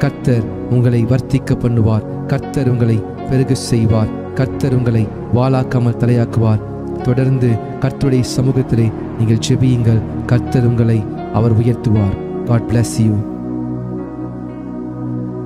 கர்த்தர் உங்களை வர்த்திக்க பண்ணுவார். கர்த்தர் உங்களை பெருக செய்வார். கர்த்தர் உங்களை வாளாக்காமல் தலையாக்குவார். தொடர்ந்து கர்த்தருடைய சமூகத்திலே நீங்கள் ஜெபியுங்கள். கர்த்தர் உங்களை அவர் உயர்த்துவார். God bless you.